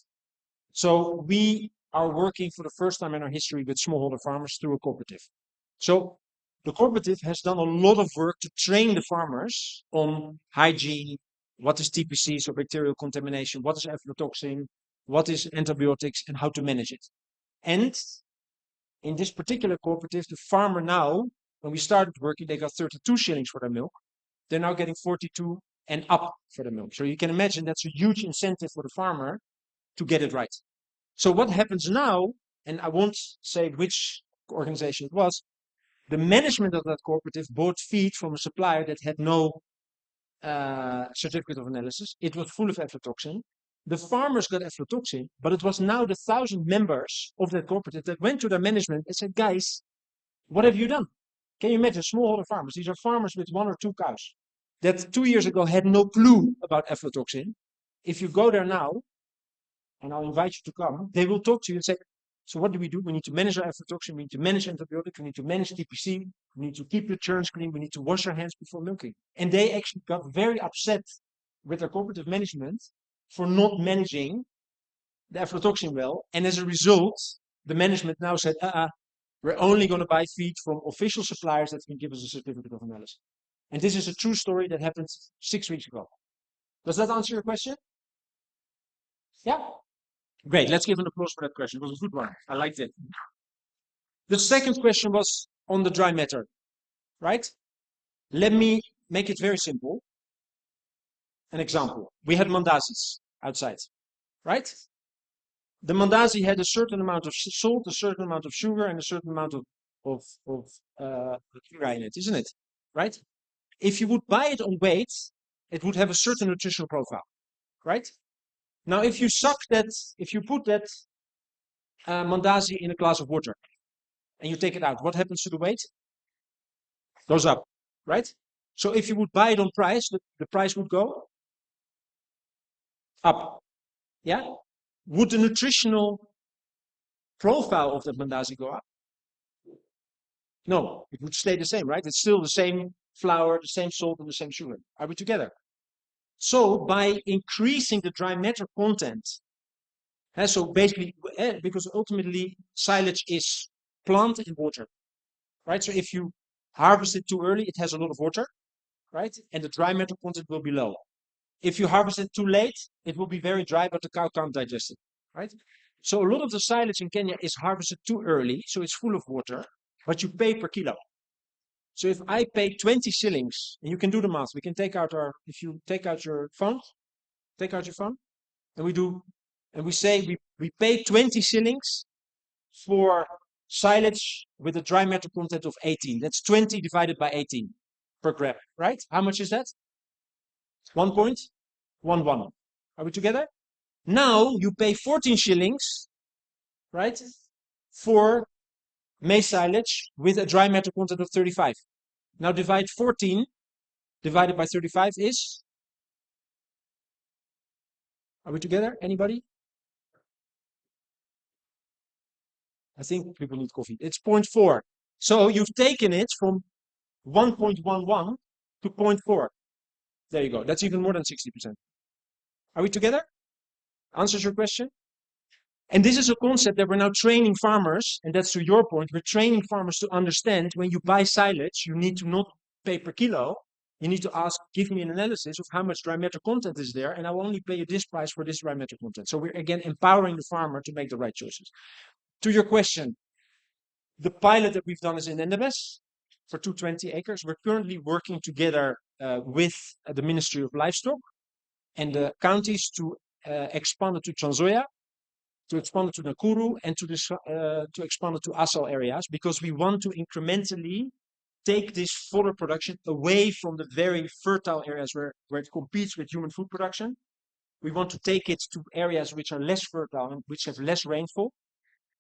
So we are working for the first time in our history with smallholder farmers through a cooperative. So the cooperative has done a lot of work to train the farmers on hygiene, what is TPC, so bacterial contamination, what is aflatoxin, what is antibiotics, and how to manage it. And in this particular cooperative, the farmer now, when we started working, they got 32 shillings for their milk. They're now getting 42 and up for the milk. So you can imagine that's a huge incentive for the farmer to get it right. So what happens now, and I won't say which organization it was, the management of that cooperative bought feed from a supplier that had no certificate of analysis. It was full of aflatoxin. The farmers got aflatoxin, but it was now the 1,000 members of that cooperative that went to their management and said, guys, what have you done? Can you imagine smallholder farmers? These are farmers with 1 or 2 cows that 2 years ago had no clue about aflatoxin. If you go there now, and I'll invite you to come, they will talk to you and say, so what do? We need to manage our aflatoxin, we need to manage antibiotics, we need to manage TPC, we need to keep the churns clean, we need to wash our hands before milking. And they actually got very upset with their cooperative management for not managing the aflatoxin well. And as a result, the management now said, we're only going to buy feed from official suppliers that can give us a certificate of analysis. And this is a true story that happened 6 weeks ago. Does that answer your question? Yeah? Great. Let's give an applause for that question. It was a good one. I liked it. The second question was on the dry matter, right? Let me make it very simple. An example. We had mandazis outside, right? The mandazi had a certain amount of salt, a certain amount of sugar, and a certain amount of sugar in it, isn't it? Right? If you would buy it on weight, it would have a certain nutritional profile, right? Now, if you put that mandazi in a glass of water and you take it out, what happens to the weight? Goes up, right? So if you would buy it on price, the price would go up. Yeah? Would the nutritional profile of that mandazi go up? No, it would stay the same, right? It's still the same flour, the same salt, and the same sugar. Are we together? So by increasing the dry matter content, so basically, because ultimately silage is plant and water, right? So if you harvest it too early, it has a lot of water, right? And the dry matter content will be low. If you harvest it too late, it will be very dry, but the cow can't digest it, right? So a lot of the silage in Kenya is harvested too early, so it's full of water, but you pay per kilo. So if I pay 20 shillings, and you can do the math, we can take out if you take out your phone, and we say we pay 20 shillings for silage with a dry matter content of 18. That's 20 divided by 18 per gram, right? How much is that? 1.11. Are we together? Now you pay 14 shillings, right, for maize silage with a dry matter content of 35. Now divide 14 divided by 35 is? Are we together? Anybody? I think people need coffee. It's 0.4. So you've taken it from 1.11 to 0.4. There you go. That's even more than 60%. Are we together? Answers your question? And this is a concept that we're now training farmers, and that's to your point, we're training farmers to understand when you buy silage, you need to not pay per kilo, You need to ask, give me an analysis of how much dry matter content is there, and I will only pay you this price for this dry matter content. So we're again empowering the farmer to make the right choices. To your question, the pilot that we've done is in Endebess for 220 acres. We're currently working together with the Ministry of Livestock and the counties to expand it to Transoya, to expand it to Nakuru, and to expand it to Assal areas, because we want to incrementally take this fodder production away from the very fertile areas where it competes with human food production. We want to take it to areas which are less fertile and which have less rainfall,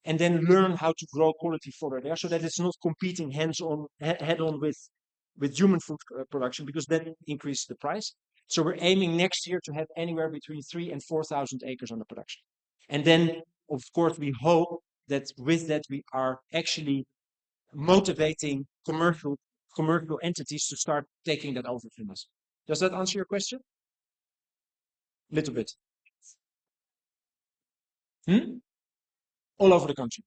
and then learn how to grow quality fodder there, so that it's not competing head-on with human food production, because then increases the price. So we're aiming next year to have anywhere between 3,000 and 4,000 acres under production. And then, of course, we hope that with that we are actually motivating commercial entities to start taking that over from us. Does that answer your question? Little bit. All over the country.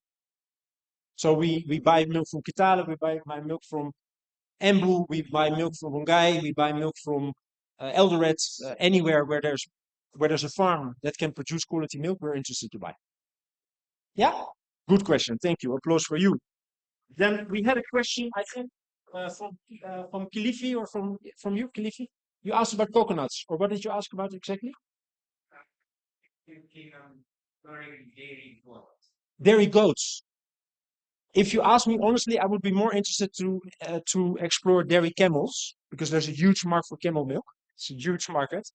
So we buy milk from Kitale, we buy milk from Embu, we buy milk from Rongai, we buy milk from Eldoret, anywhere where there's a farm that can produce quality milk, we're interested to buy. Yeah, good question. Thank you. Applause for you. Then we had a question, I think, from Kilifi, or from you, Kilifi. You asked about coconuts, or what did you ask about exactly? Dairy goats. If you ask me honestly, I would be more interested to explore dairy camels, because there's a huge market for camel milk. It's a huge market.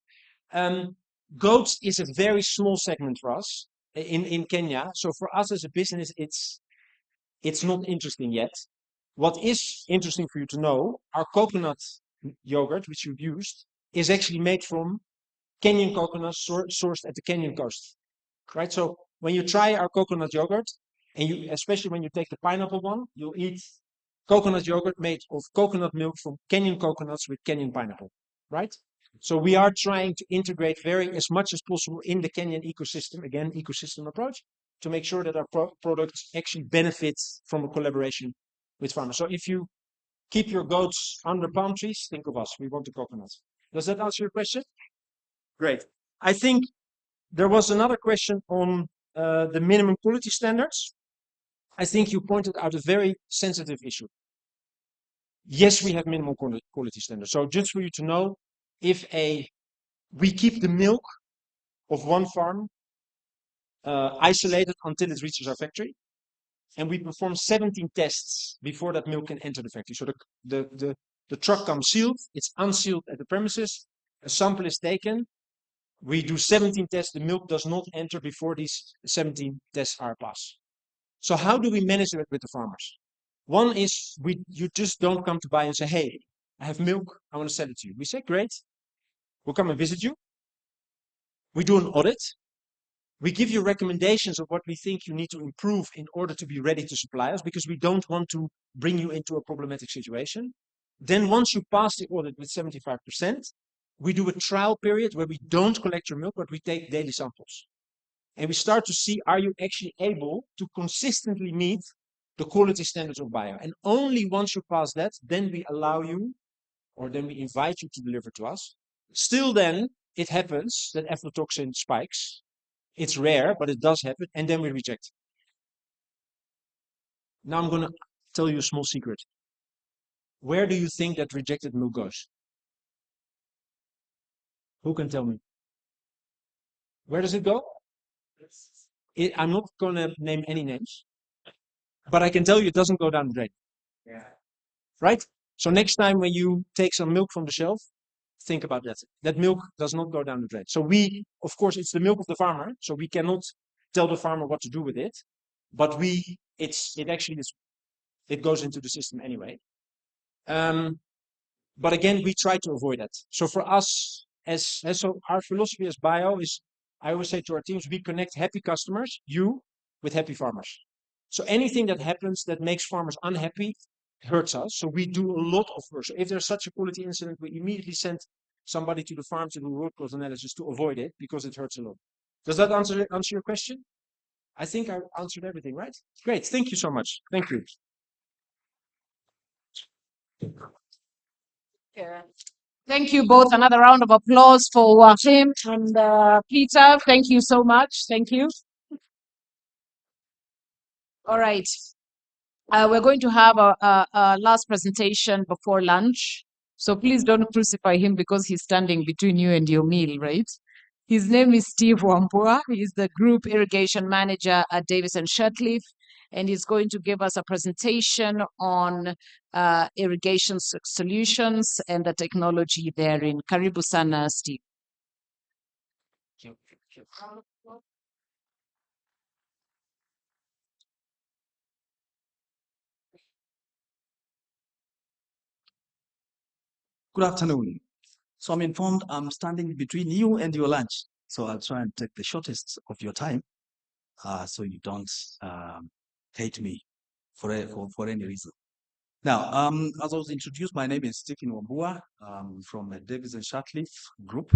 Goats is a very small segment for us in Kenya. So for us as a business, it's not interesting yet. What is interesting for you to know, our coconut yogurt, which you've used, is actually made from Kenyan coconuts sourced at the Kenyan coast, right? So when you try our coconut yogurt, and especially when you take the pineapple one, you'll eat coconut yogurt made of coconut milk from Kenyan coconuts with Kenyan pineapple, right? So we are trying to integrate as much as possible in the Kenyan ecosystem, again, ecosystem approach, to make sure that our products actually benefit from a collaboration with farmers. So if you keep your goats under palm trees, think of us. We want the coconuts. Does that answer your question? Great. I think there was another question on the minimum quality standards. I think you pointed out a very sensitive issue. Yes, we have minimum quality standards. So just for you to know, we keep the milk of one farm isolated until it reaches our factory, and we perform 17 tests before that milk can enter the factory. So the truck comes sealed, it's unsealed at the premises, a sample is taken, we do 17 tests, the milk does not enter before these 17 tests are passed. So how do we manage it with the farmers? One is you just don't come to buy and say, hey, I have milk, I want to sell it to you. We say, great, we'll come and visit you. We do an audit. We give you recommendations of what we think you need to improve in order to be ready to supply us, because we don't want to bring you into a problematic situation. Then once you pass the audit with 75%, we do a trial period where we don't collect your milk, but we take daily samples. And we start to see, are you actually able to consistently meet the quality standards of bio? And only once you pass that, then we allow you, or then we invite you to deliver to us. Still then, it happens that aflatoxin spikes. It's rare, but it does happen, and then we reject. Now I'm going to tell you a small secret. Where do you think that rejected milk goes? Who can tell me? Where does it go? I'm not going to name any names, but I can tell you it doesn't go down the drain. Yeah. Right? So next time when you take some milk from the shelf, think about that. That milk does not go down the drain. So of course, it's the milk of the farmer, so we cannot tell the farmer what to do with it, but it goes into the system anyway. But again, we try to avoid that. So for us, so our philosophy as bio is, I always say to our teams, we connect happy customers, with happy farmers. So anything that happens that makes farmers unhappy hurts us. So we do a lot of work. So if there's such a quality incident, we immediately send somebody to the farm to do root cause analysis to avoid it, because it hurts a lot. Does that answer your question? I think I answered everything, right? Great. Thank you so much. Thank you. Yeah. Thank you both. Another round of applause for Joachim and Peter. Thank you so much. Thank you. All right. We're going to have a last presentation before lunch. So please don't crucify him because he's standing between you and your meal, right? His name is Steve Wambua. He's the Group Irrigation Manager at Davis and Shirtliff, and he's going to give us a presentation on irrigation solutions and the technology therein. Karibu sana, Steve. Good afternoon. So I'm informed I'm standing between you and your lunch. So I'll try and take the shortest of your time so you don't hate me for any reason. Now, as I was introduced, my name is Stephen Wambua from the Davis and Shirtliff Group,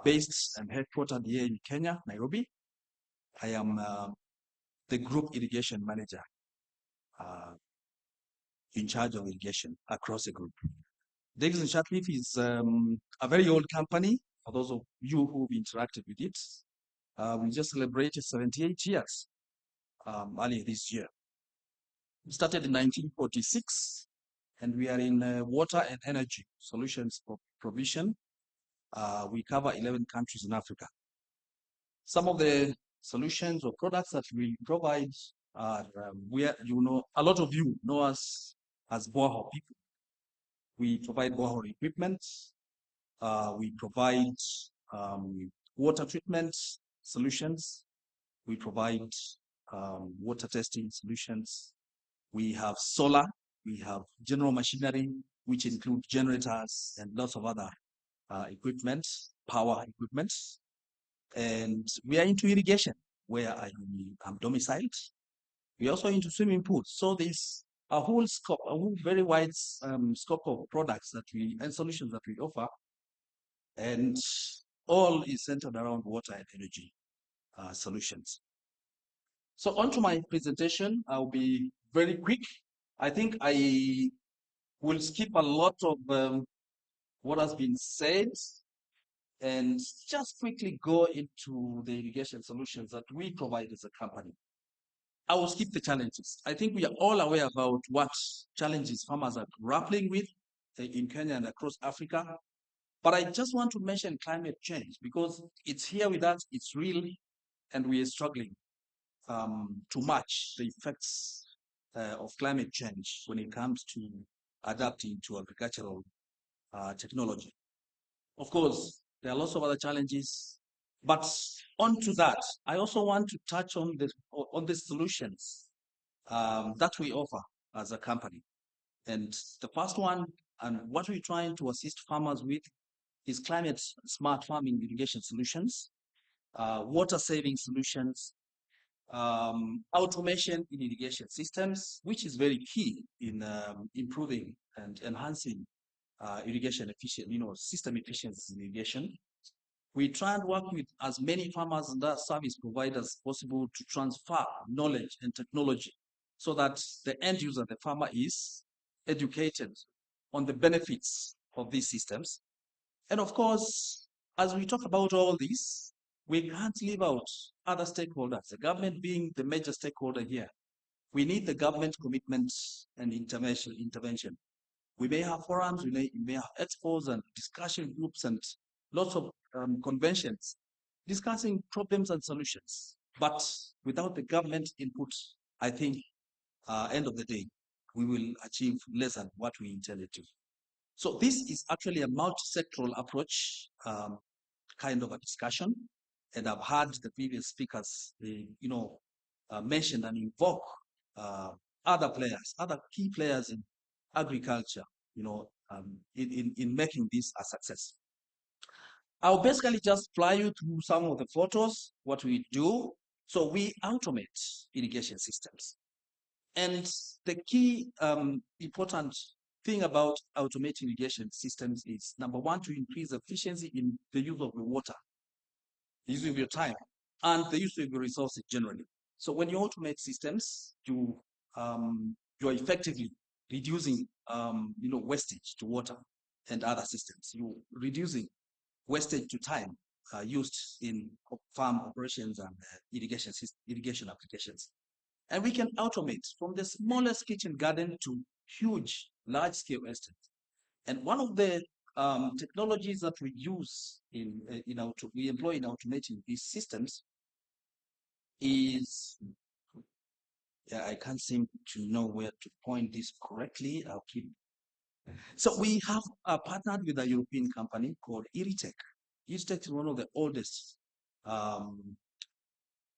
based and headquartered here in Kenya, Nairobi. I am the Group Irrigation Manager in charge of irrigation across the group. Davis and Shirtliff is a very old company. For those of you who've interacted with it, we just celebrated 78 years earlier this year. We started in 1946, and we are in water and energy solutions provision. We cover 11 countries in Africa. Some of the solutions or products that we provide are where a lot of you know us as borehole people. We provide borehole equipment. We provide water treatment solutions. We provide water testing solutions. We have solar. We have general machinery, which include generators and lots of other equipment, power equipment. And we are into irrigation, where I'm domiciled. We are also into swimming pools. So there's a whole scope, a whole very wide scope of products and solutions that we offer. And all is centered around water and energy solutions. So on to my presentation. I'll be very quick. I think I will skip a lot of what has been said and just quickly go into the irrigation solutions that we provide as a company. I will skip the challenges. I think we are all aware about what challenges farmers are grappling with in Kenya and across Africa. But I just want to mention climate change because it's here with us, it's real, and we are struggling to match the effects of climate change when it comes to adapting to agricultural technology. Of course, there are lots of other challenges, but onto that, I also want to touch on the solutions that we offer as a company. And the first one, and what we're trying to assist farmers with, is climate smart farming irrigation solutions, water saving solutions, automation in irrigation systems, which is very key in improving and enhancing irrigation efficiency, system efficiency in irrigation. We try and work with as many farmers and service providers as possible to transfer knowledge and technology so that the end user, the farmer, is educated on the benefits of these systems. And of course, as we talk about all this, we can't leave out other stakeholders, the government being the major stakeholder here. We need the government commitment and intervention. We may have forums, we may have expos and discussion groups and lots of conventions discussing problems and solutions. But without the government input, I think end of the day, we will achieve less than what we intended to. So this is actually a multi-sectoral approach kind of a discussion. And I've heard the previous speakers, mention and invoke other players, other key players in agriculture, in making this a success. I'll basically just fly you through some of the photos, what we do. So we automate irrigation systems. And the key important thing about automating irrigation systems is, number one, to increase efficiency in the use of the water, the use of your time, and the use of your resources generally. So when you automate systems, you are effectively reducing wastage to water and other systems. You reducing wastage to time used in farm operations and irrigation applications. And we can automate from the smallest kitchen garden to huge, large-scale estates. And one of the technologies that we use we employ in automating these systems is, yeah, I can't seem to know where to point this correctly. I'll keep. So we have partnered with a European company called Irritech. Irritech is one of the oldest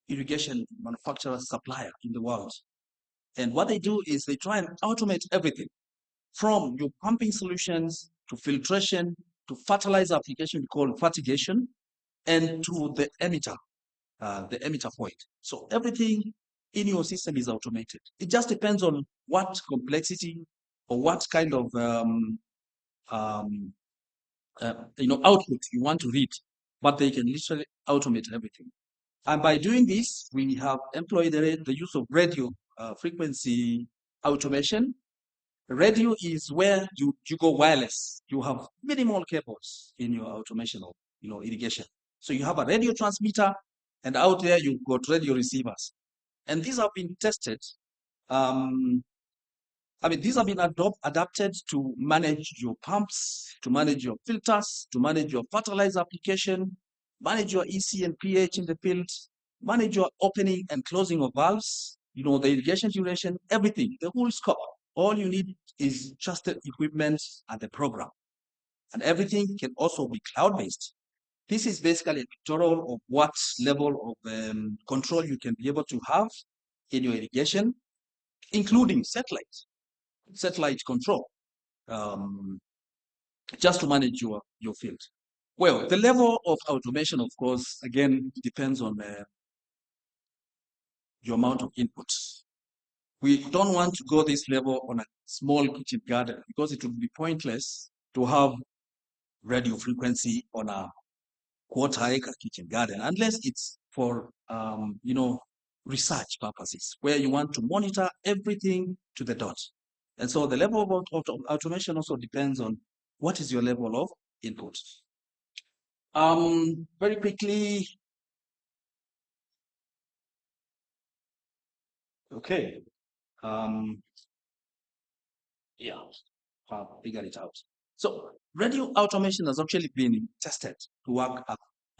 irrigation manufacturer supplier in the world. And what they do is they try and automate everything from your pumping solutions to filtration to fertilizer application called fertigation and to the emitter point. So everything in your system is automated. It just depends on what complexity or what kind of output you want to read, but they can literally automate everything. And by doing this, we have employed the use of radio frequency automation. Radio is where you go wireless. You have minimal cables in your automation of irrigation. So you have a radio transmitter, and out there you've got radio receivers. And these have been tested. These have been adapted to manage your pumps, to manage your filters, to manage your fertilizer application, manage your EC and pH in the field, manage your opening and closing of valves, the irrigation duration, everything, the whole scope. All you need is just the equipment and the program. And everything can also be cloud-based. This is basically a pictorial of what level of control you can be able to have in your irrigation, including satellite control, just to manage your field. Well, the level of automation, of course, again, depends on your amount of input. We don't want to go this level on a small kitchen garden because it would be pointless to have radio frequency on a quarter-acre kitchen garden unless it's for research purposes where you want to monitor everything to the dot. And so the level of automation also depends on what is your level of input. Very quickly. Okay. Yeah, I'll figure it out. So radio automation has actually been tested to work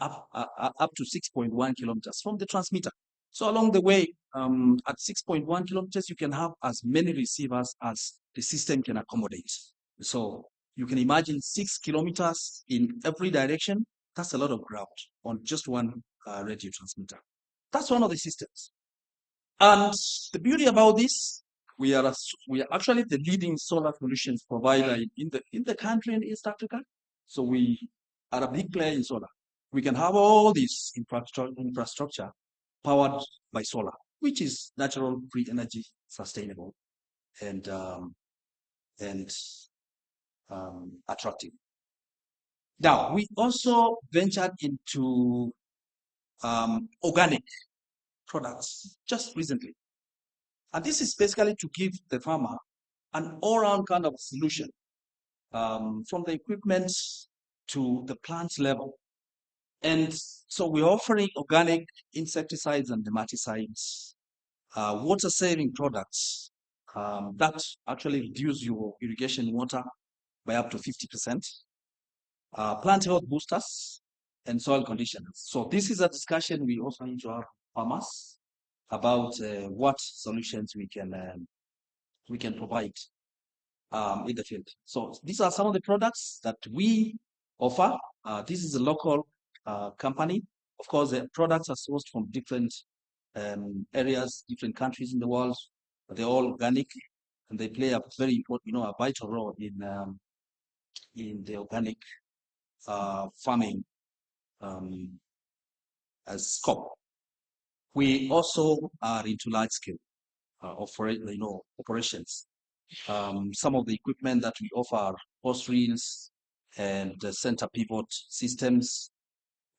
up to 6.1 kilometers from the transmitter. So along the way, at 6.1 kilometers, you can have as many receivers as the system can accommodate. So you can imagine 6 kilometers in every direction. That's a lot of ground on just one radio transmitter. That's one of the systems. And the beauty about this, we are actually the leading solar solutions provider in the country in East Africa. So we are a big player in solar. We can have all this infrastructure powered by solar, which is natural, free energy, sustainable, and attractive. Now, we also ventured into organic products just recently. And this is basically to give the farmer an all-round kind of solution from the equipment to the plant level. And so we're offering organic insecticides and nematicides, water-saving products that actually reduce your irrigation water by up to 50%, plant health boosters, and soil conditioners. So this is a discussion we also need to have farmers about what solutions we can provide in the field. So these are some of the products that we offer. This is a local company. Of course, the products are sourced from different areas, different countries in the world, but they're all organic, and they play a very important, a vital role in the organic farming as scope. We also are into large scale operations. Some of the equipment that we offer are hose reels and the center pivot systems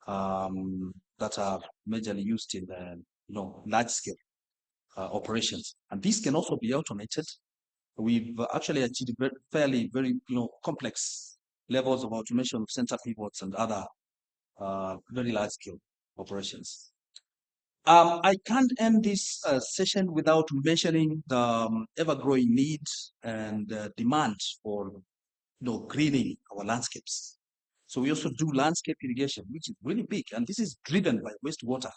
that are majorly used in large scale operations, and these can also be automated. We've actually achieved very complex levels of automation of center pivots and other very large-scale operations. I can't end this session without mentioning the ever-growing need and demand for greening our landscapes. So we also do landscape irrigation, which is really big, and this is driven by wastewater.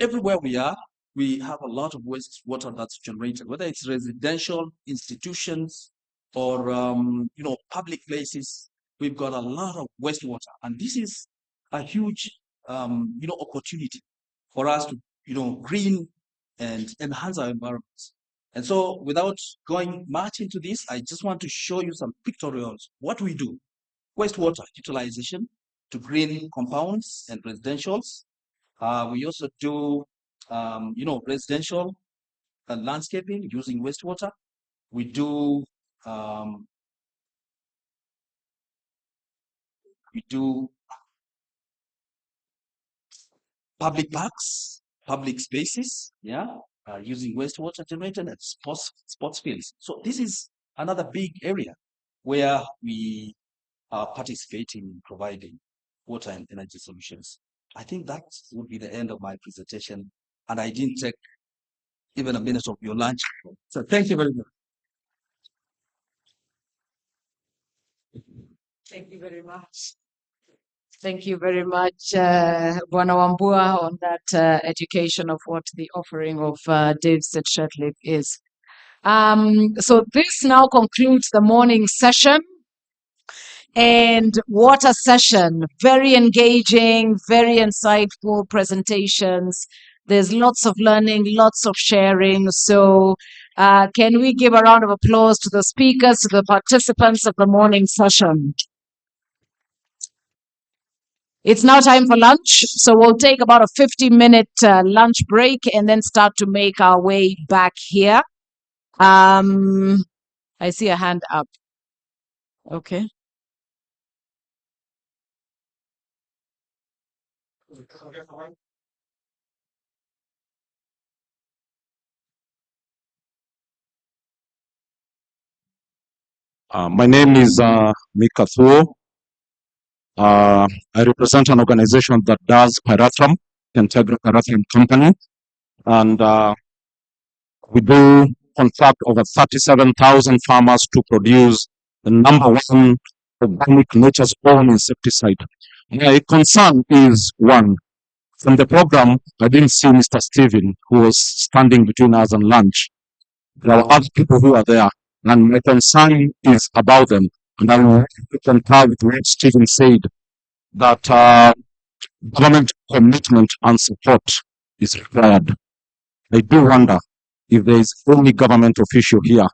Everywhere we are, we have a lot of wastewater that's generated, whether it's residential institutions or public places. We've got a lot of wastewater, and this is a huge opportunity for us to green and enhance our environments. And so, without going much into this, I just want to show you some pictorials. What we do: wastewater utilization to green compounds and residentials. We also do, residential landscaping using wastewater. We do public parks, public spaces, using wastewater generated at sports fields. So this is another big area where we are participating in providing water and energy solutions. I think that would be the end of my presentation, and I didn't take even a minute of your lunch. So thank you very much. Thank you very much. Thank you very much, Bwana Wambua, on that education of what the offering of Davidson Shirtlift is. So this now concludes the morning session. And what a session. Very engaging, very insightful presentations. There's lots of learning, lots of sharing. So can we give a round of applause to the speakers, to the participants of the morning session? It's now time for lunch, so we'll take about a 50-minute lunch break and then start to make our way back here. I see a hand up. Okay. My name is Mika Thuo. I represent an organization that does pyrethrum, Integra Pyrethrum Company, and we do contract over 37,000 farmers to produce the #1 organic nature's own insecticide. My concern is, one, from the program, I didn't see Mr. Stephen, who was standing between us and lunch. There are other people who are there, and my concern is about them. And I will concur with what Stephen said, that government commitment and support is required. I do wonder if there is only government official here,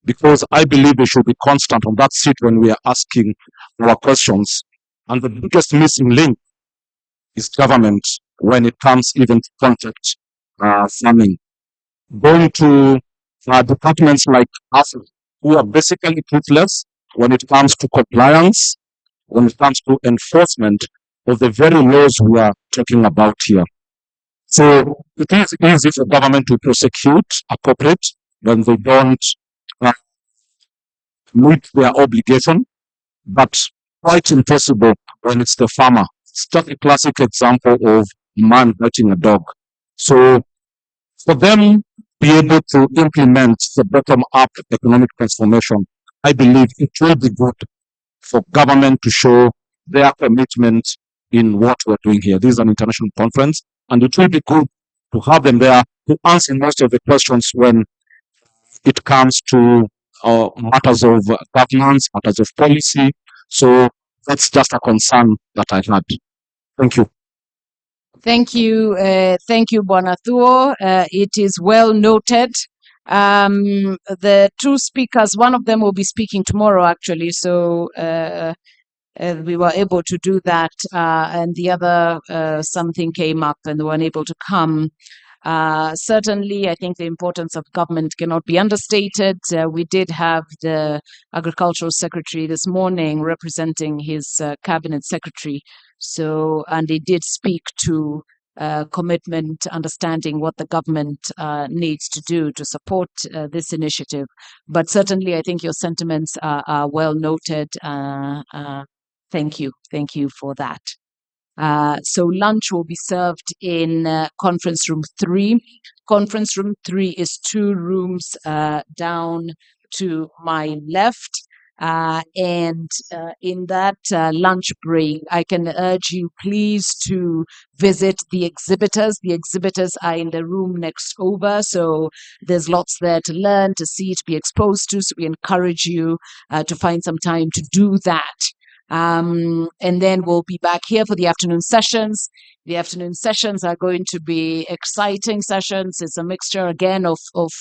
because I believe they should be constant on that seat when we are asking our questions. And the biggest missing link is government when it comes even to contact farming. Going to departments like us, who are basically toothless when it comes to compliance, when it comes to enforcement of the very laws we are talking about here. So it is easy for government to prosecute a corporate when they don't meet their obligation, but quite impossible when it's the farmer. It's just a classic example of man hurting a dog. So for them be able to implement the bottom-up economic transformation, I believe it will be good for government to show their commitment in what we're doing here. This is an international conference, and it will be good to have them there to answer most of the questions when it comes to matters of governance, matters of policy. So that's just a concern that I had. Thank you. Thank you, Bwana Thuo. It is well noted. The two speakers, one of them will be speaking tomorrow, actually, so we were able to do that, and the other, something came up and they weren't able to come. Certainly, I think the importance of government cannot be understated. We did have the Agricultural Secretary this morning representing his Cabinet Secretary. So, and he did speak to commitment, understanding what the government needs to do to support this initiative. But certainly, I think your sentiments are well noted. Thank you. Thank you for that. So lunch will be served in conference room 3. Conference room 3 is 2 rooms down to my left. And in that lunch break, I can urge you please to visit the exhibitors. The exhibitors are in the room next over, so there's lots there to learn, to see, to be exposed to. So we encourage you to find some time to do that. And then we'll be back here for the afternoon sessions. The afternoon sessions are going to be exciting sessions. It's a mixture again of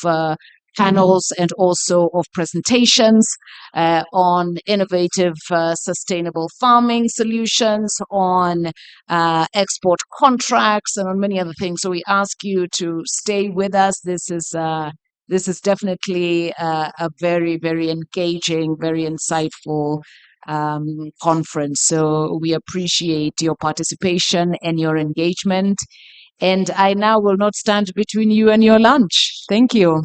panels and also of presentations on innovative sustainable farming solutions, on export contracts, and on many other things. So we ask you to stay with us. This is definitely a very, very engaging, very insightful conference. So we appreciate your participation and your engagement. And I now will not stand between you and your lunch. Thank you.